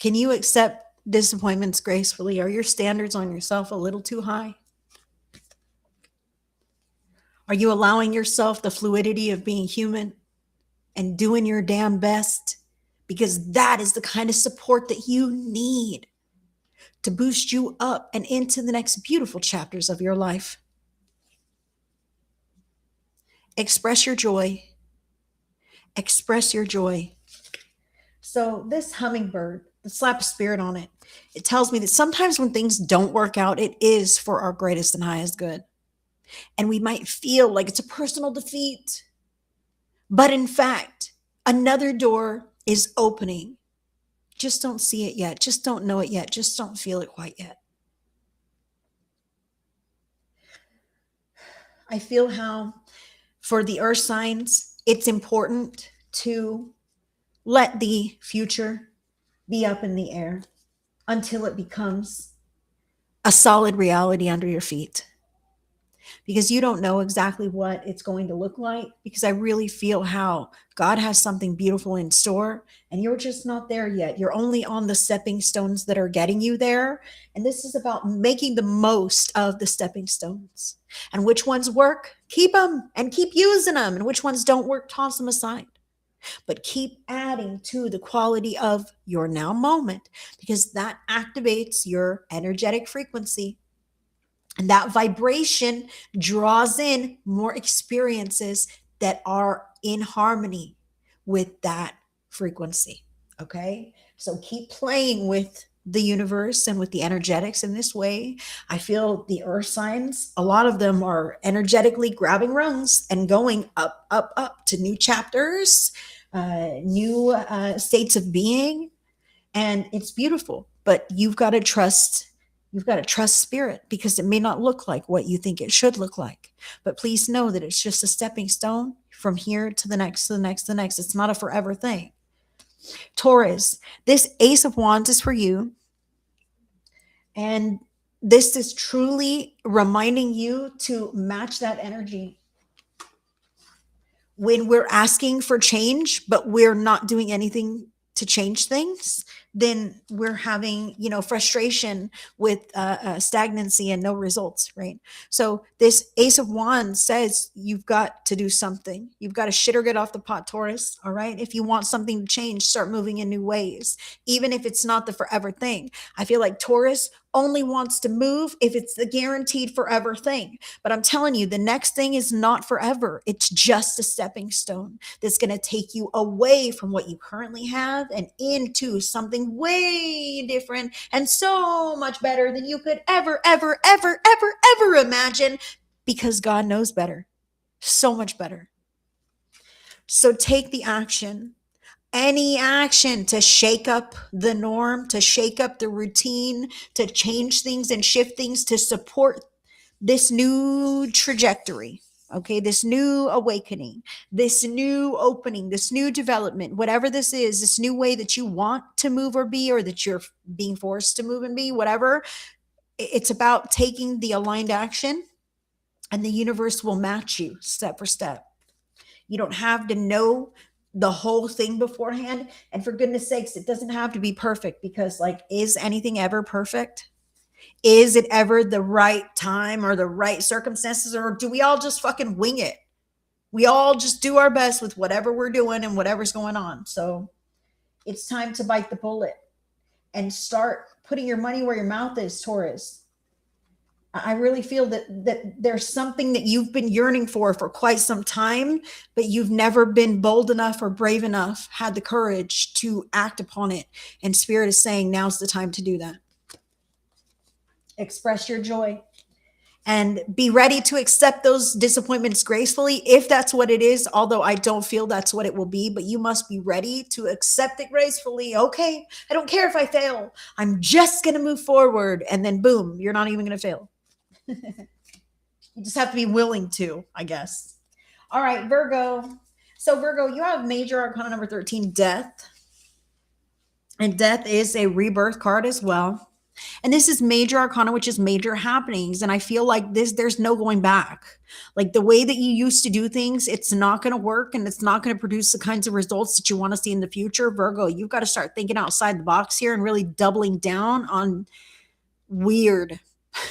Can you accept disappointments gracefully? Are your standards on yourself a little too high? Are you allowing yourself the fluidity of being human and doing your damn best? Because that is the kind of support that you need to boost you up and into the next beautiful chapters of your life. Express your joy. Express your joy. So this hummingbird, the slap of spirit on it, it tells me that sometimes when things don't work out, it is for our greatest and highest good. And we might feel like it's a personal defeat. But in fact, another door is opening. Just don't see it yet. Just don't know it yet. Just don't feel it quite yet. I feel how for the earth signs, it's important to let the future be up in the air until it becomes a solid reality under your feet. Because you don't know exactly what it's going to look like. Because I really feel how God has something beautiful in store and you're just not there yet. You're only on the stepping stones that are getting you there. And this is about making the most of the stepping stones. And which ones work, keep them and keep using them. And which ones don't work, toss them aside. But keep adding to the quality of your now moment because that activates your energetic frequency. And that vibration draws in more experiences that are in harmony with that frequency. Okay. So keep playing with the universe and with the energetics in this way. I feel the earth signs, a lot of them are energetically grabbing rungs and going up, up, up to new chapters, new states of being. And it's beautiful, but you've got to trust spirit because it may not look like what you think it should look like. But please know that it's just a stepping stone from here to the next, to the next, to the next. It's not a forever thing. Taurus, this Ace of Wands is for you. And this is truly reminding you to match that energy. When we're asking for change, but we're not doing anything to change things, then we're having, frustration with stagnancy and no results, right? So this Ace of Wands says you've got to do something. You've got to shit or get off the pot, Taurus, all right? If you want something to change, start moving in new ways, even if it's not the forever thing. I feel like Taurus only wants to move if it's the guaranteed forever thing. But I'm telling you, the next thing is not forever. It's just a stepping stone that's going to take you away from what you currently have and into something way different and so much better than you could ever, ever, ever, ever, ever imagine because God knows better. So much better. So take the action. Any action to shake up the norm, to shake up the routine, to change things and shift things to support this new trajectory, okay? This new awakening, this new opening, this new development, whatever this is, this new way that you want to move or be, or that you're being forced to move and be, whatever. It's about taking the aligned action and the universe will match you step for step. You don't have to know the whole thing beforehand. And for goodness sakes, it doesn't have to be perfect because is anything ever perfect? Is it ever the right time or the right circumstances, or do we all just fucking wing it? We all just do our best with whatever we're doing and whatever's going on. So it's time to bite the bullet and start putting your money where your mouth is, Taurus. I really feel that there's something that you've been yearning for quite some time, but you've never been bold enough or brave enough, had the courage to act upon it. And Spirit is saying, now's the time to do that. Express your joy and be ready to accept those disappointments gracefully, if that's what it is, although I don't feel that's what it will be, but you must be ready to accept it gracefully. Okay, I don't care if I fail. I'm just going to move forward. And then boom, you're not even going to fail. You just have to be willing to, I guess. All right, Virgo. So Virgo, you have major arcana number 13, death. And death is a rebirth card as well. And this is major arcana, which is major happenings. And I feel like there's no going back. Like the way that you used to do things, it's not going to work and it's not going to produce the kinds of results that you want to see in the future. Virgo, you've got to start thinking outside the box here and really doubling down on weird.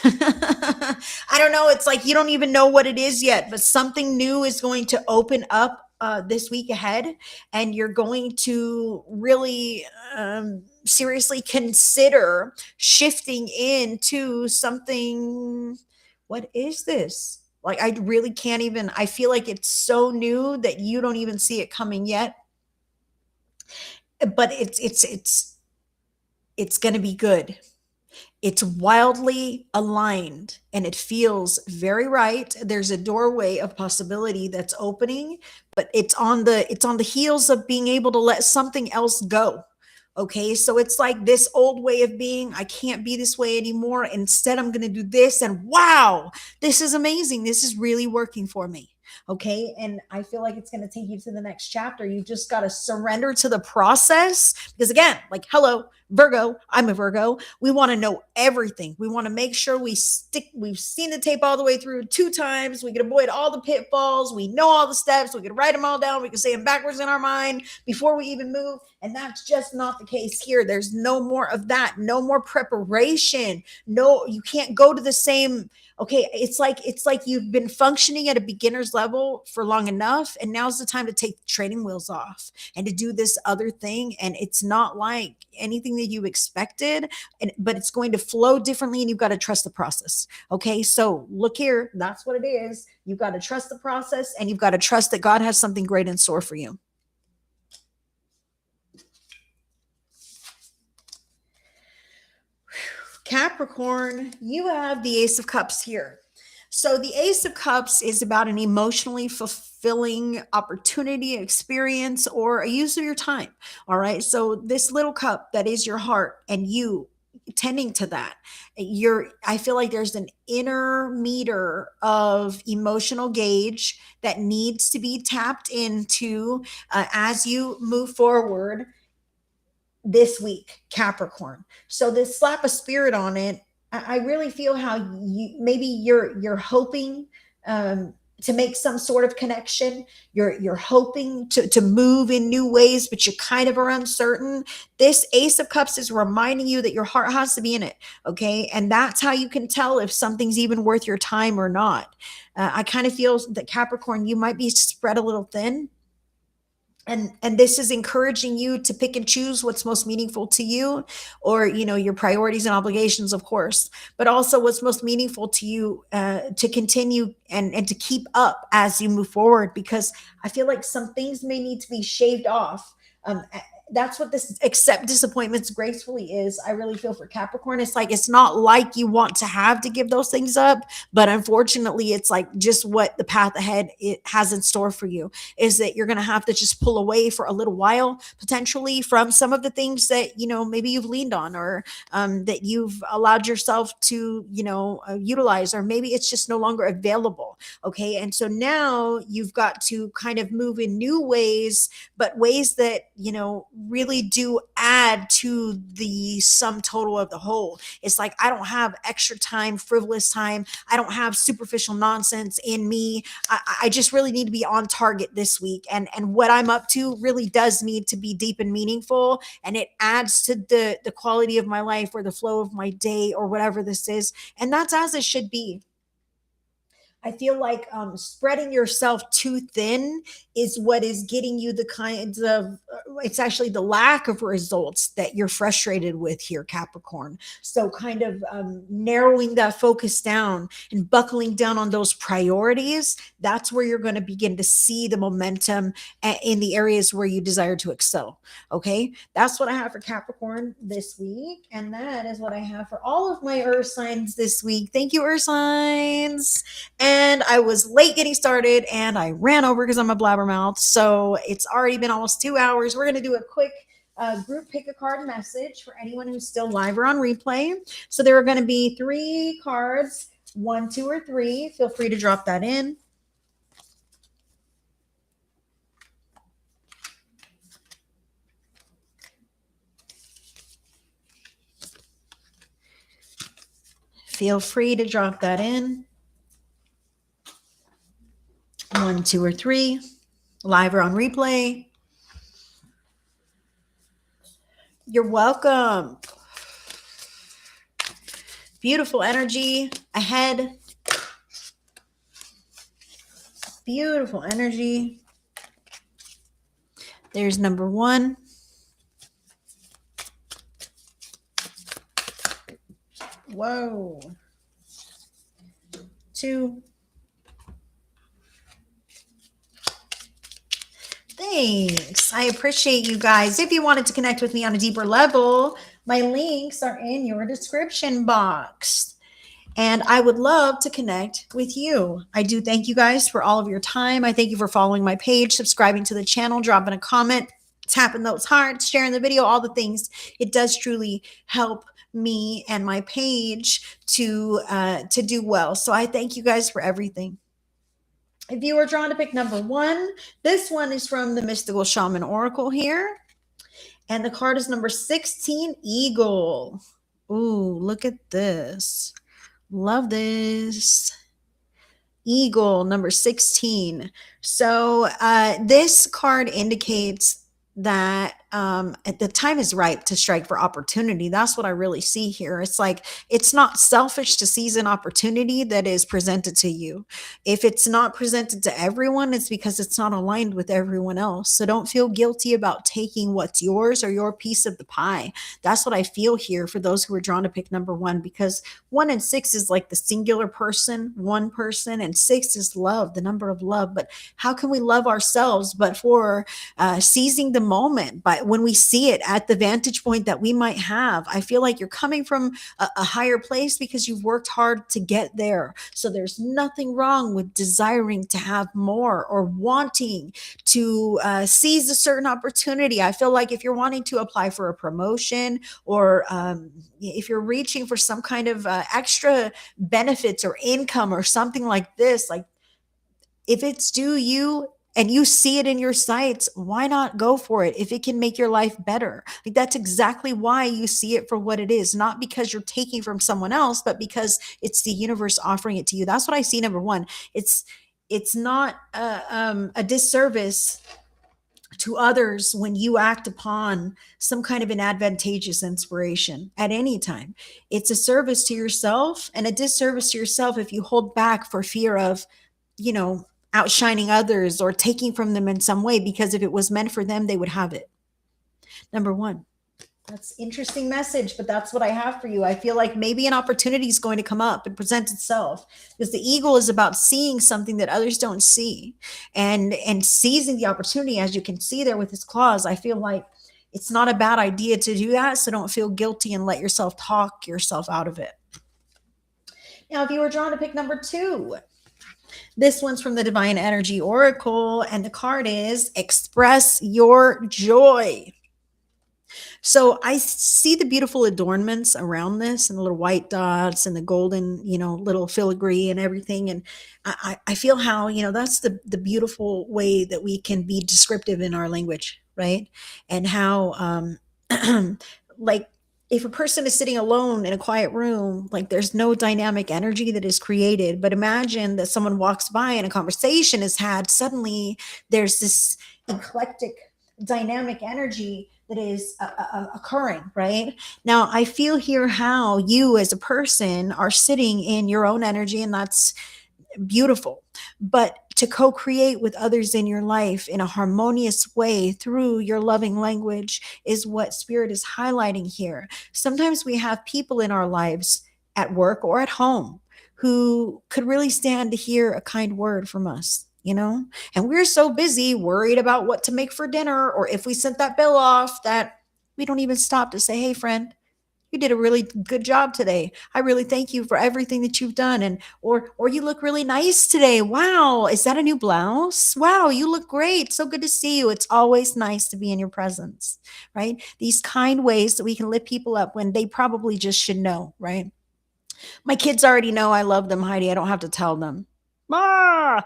I don't know. It's like you don't even know what it is yet, but something new is going to open up this week ahead, and you're going to really seriously consider shifting into something. What is this? Like I really can't even, I feel like it's so new that you don't even see it coming yet. But it's going to be good. It's wildly aligned and it feels very right. There's a doorway of possibility that's opening, but it's on the heels of being able to let something else go. Okay, so it's like this old way of being, I can't be this way anymore. Instead, I'm going to do this. And wow, this is amazing. This is really working for me. Okay, and I feel like it's going to take you to the next chapter. You just got to surrender to the process. Because again, like, hello, Virgo, I'm a Virgo. We want to know everything. We want to make sure we've seen the tape all the way through 2 times. We can avoid all the pitfalls. We know all the steps. We can write them all down. We can say them backwards in our mind before we even move. And that's just not the case here. There's no more of that. No more preparation. No, you can't go to the same. Okay, it's like you've been functioning at a beginner's level for long enough, and now's the time to take the training wheels off and to do this other thing. And it's not like anything that you expected, but it's going to flow differently, and you've got to trust the process. Okay, so look here, that's what it is. You've got to trust the process, and you've got to trust that God has something great in store for you. Capricorn, you have the Ace of Cups here. So the Ace of Cups is about an emotionally fulfilling opportunity, experience, or a use of your time. All right. So this little cup that is your heart and you tending to that, I feel like there's an inner meter of emotional gauge that needs to be tapped into as you move forward this week, Capricorn. So this slap of spirit on it, I really feel how you're hoping to make some sort of connection. You're hoping to move in new ways, but you kind of are uncertain. This Ace of Cups is reminding you that your heart has to be in it. Okay. And that's how you can tell if something's even worth your time or not. I kind of feel that Capricorn, you might be spread a little thin. And this is encouraging you to pick and choose what's most meaningful to you, or your priorities and obligations, of course, but also what's most meaningful to you, to continue and to keep up as you move forward, because I feel like some things may need to be shaved off. That's what this accept disappointments gracefully is. I really feel for Capricorn. It's like, it's not like you want to have to give those things up, but unfortunately it's like just what the path ahead it has in store for you is that you're going to have to just pull away for a little while, potentially, from some of the things that, maybe you've leaned on, or that you've allowed yourself to, utilize, or maybe it's just no longer available. Okay. And so now you've got to kind of move in new ways, but ways that, really do add to the sum total of the whole. It's like, I don't have extra time, frivolous time. I don't have superficial nonsense in me. I just really need to be on target this week. And what I'm up to really does need to be deep and meaningful. And it adds to the quality of my life, or the flow of my day, or whatever this is. And that's as it should be. I feel like spreading yourself too thin is what is getting you the kinds of, it's actually the lack of results that you're frustrated with here, Capricorn. So kind of narrowing that focus down and buckling down on those priorities, that's where you're going to begin to see the momentum in the areas where you desire to excel. Okay. That's what I have for Capricorn this week. And that is what I have for all of my earth signs this week. Thank you, earth signs. And I was late getting started and I ran over because I'm a blabbermouth. So it's already been almost 2 hours. We're going to do a quick group pick a card message for anyone who's still live or on replay. So there are going to be 3 cards, 1, 2, or 3. Feel free to drop that in. Feel free to drop that in. 1, 2, or 3, live or on replay. You're welcome. Beautiful energy ahead. Beautiful energy. There's number 1. Whoa. 2. Thanks. I appreciate you guys. If you wanted to connect with me on a deeper level, my links are in your description box. And I would love to connect with you. I do thank you guys for all of your time. I thank you for following my page, subscribing to the channel, dropping a comment, tapping those hearts, sharing the video, all the things. It does truly help me and my page to do well. So I thank you guys for everything. If you were drawn to pick number one, this one is from the Mystical Shaman Oracle here. And the card is number 16, Eagle. Ooh, look at this. Love this. Eagle, number 16. So this card indicates that at the time is ripe to strike for opportunity. That's what I really see here. It's like it's not selfish to seize an opportunity that is presented to you. If it's not presented to everyone, it's because it's not aligned with everyone else. So don't feel guilty about taking what's yours or your piece of the pie. That's what I feel here for those who are drawn to pick number one, because 1 and 6 is like the singular person, one person, and 6 is love, the number of love. But how can we love ourselves but for seizing the moment by when we see it at the vantage point that we might have? I feel like you're coming from a higher place because you've worked hard to get there. So there's nothing wrong with desiring to have more or wanting to seize a certain opportunity. I feel like if you're wanting to apply for a promotion or if you're reaching for some kind of extra benefits or income or something like this, like if it's due you and you see it in your sights, why not go for it if it can make your life better? Like that's exactly why you see it for what it is, not because you're taking from someone else, but because it's the universe offering it to you. That's what I see. Number one, it's not a disservice to others when you act upon some kind of an advantageous inspiration at any time. It's a service to yourself and a disservice to yourself if you hold back for fear of, outshining others or taking from them in some way, because if it was meant for them, they would have it. Number one. That's interesting message, but that's what I have for you. I feel like maybe an opportunity is going to come up and present itself, because the eagle is about seeing something that others don't see and seizing the opportunity. As you can see there with his claws, I feel like it's not a bad idea to do that. So don't feel guilty and let yourself talk yourself out of it. Now, if you were drawn to pick number two, this one's from the Divine Energy Oracle, and the card is Express Your Joy. So I see the beautiful adornments around this and the little white dots and the golden, little filigree and everything. And I feel how, that's the beautiful way that we can be descriptive in our language, right? And how, like, if a person is sitting alone in a quiet room, like there's no dynamic energy that is created. But imagine that someone walks by and a conversation is had. Suddenly there's this eclectic dynamic energy that is occurring right now. I feel here how you as a person are sitting in your own energy, and that's beautiful. But to co-create with others in your life in a harmonious way through your loving language is what Spirit is highlighting here. Sometimes we have people in our lives at work or at home who could really stand to hear a kind word from us, and we're so busy worried about what to make for dinner, or if we sent that bill off, that we don't even stop to say, hey friend, you did a really good job today. I really thank you for everything that you've done. And or you look really nice today. Wow, is that a new blouse? Wow, you look great. So good to see you. It's always nice to be in your presence, right? These kind ways that we can lift people up when they probably just should know, right? My kids already know I love them, Heidi. I don't have to tell them. Ma,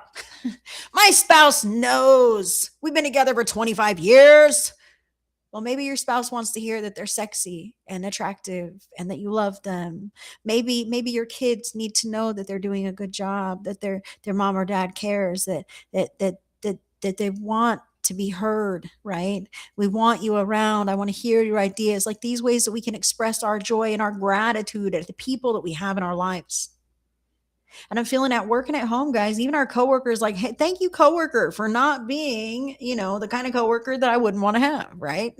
my spouse knows. We've been together for 25 years. Well, maybe your spouse wants to hear that they're sexy and attractive and that you love them. Maybe your kids need to know that they're doing a good job, that their mom or dad cares, that they want to be heard, right? We want you around. I want to hear your ideas. Like these ways that we can express our joy and our gratitude at the people that we have in our lives. And I'm feeling at work and at home, guys, even our coworkers, like, hey, thank you, coworker, for not being, the kind of coworker that I wouldn't want to have, right?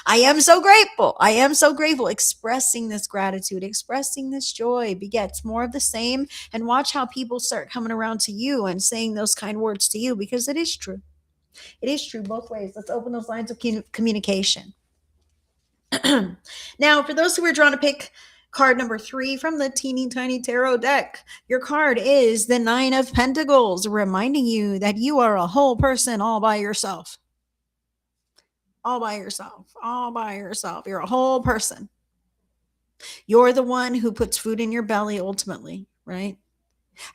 I am so grateful. I am so grateful. Expressing this gratitude, expressing this joy begets more of the same. And watch how people start coming around to you and saying those kind words to you, because it is true. It is true both ways. Let's open those lines of communication. Now, for those who are drawn to pick card number 3 from the teeny tiny tarot deck, your card is the Nine of Pentacles, reminding you that you are a whole person all by yourself. All by yourself. All by yourself. You're a whole person. You're the one who puts food in your belly ultimately, right?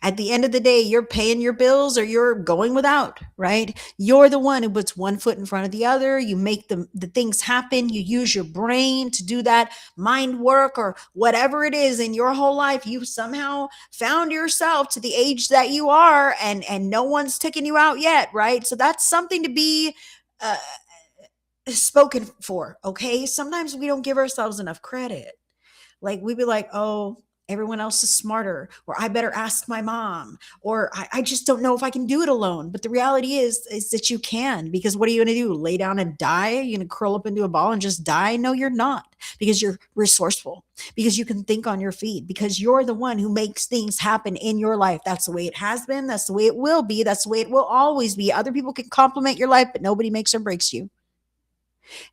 At the end of the day, you're paying your bills or you're going without, right? You're the one who puts one foot in front of the other. You make the things happen. You use your brain to do that mind work or whatever it is in your whole life. You somehow found yourself to the age that you are, and no one's taken you out yet, right? So that's something to be spoken for, okay? Sometimes we don't give ourselves enough credit. Like we'd be like, oh, everyone else is smarter, or I better ask my mom, or I just don't know if I can do it alone. But the reality is that you can, because what are you going to do? Lay down and die? You're going to curl up into a ball and just die? No, you're not, because you're resourceful, because you can think on your feet, because you're the one who makes things happen in your life. That's the way it has been. That's the way it will be. That's the way it will always be. Other people can compliment your life, but nobody makes or breaks you.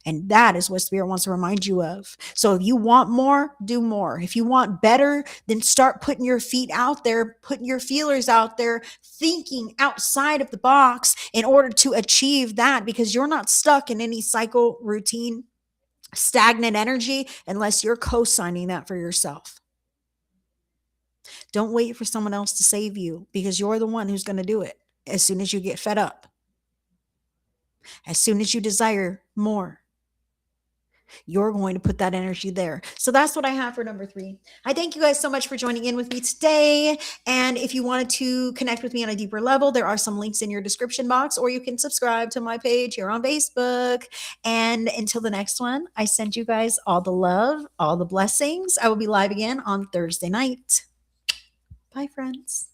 And that is what Spirit wants to remind you of. So if you want more, do more. If you want better, then start putting your feet out there, putting your feelers out there, thinking outside of the box in order to achieve that, because you're not stuck in any cycle, routine, stagnant energy unless you're co-signing that for yourself. Don't wait for someone else to save you, because you're the one who's going to do it as soon as you get fed up. As soon as you desire more, you're going to put that energy there. So that's what I have for number 3. I thank you guys so much for joining in with me today. And if you wanted to connect with me on a deeper level, there are some links in your description box, or you can subscribe to my page here on Facebook. And until the next one, I send you guys all the love, all the blessings. I will be live again on Thursday night. Bye, friends.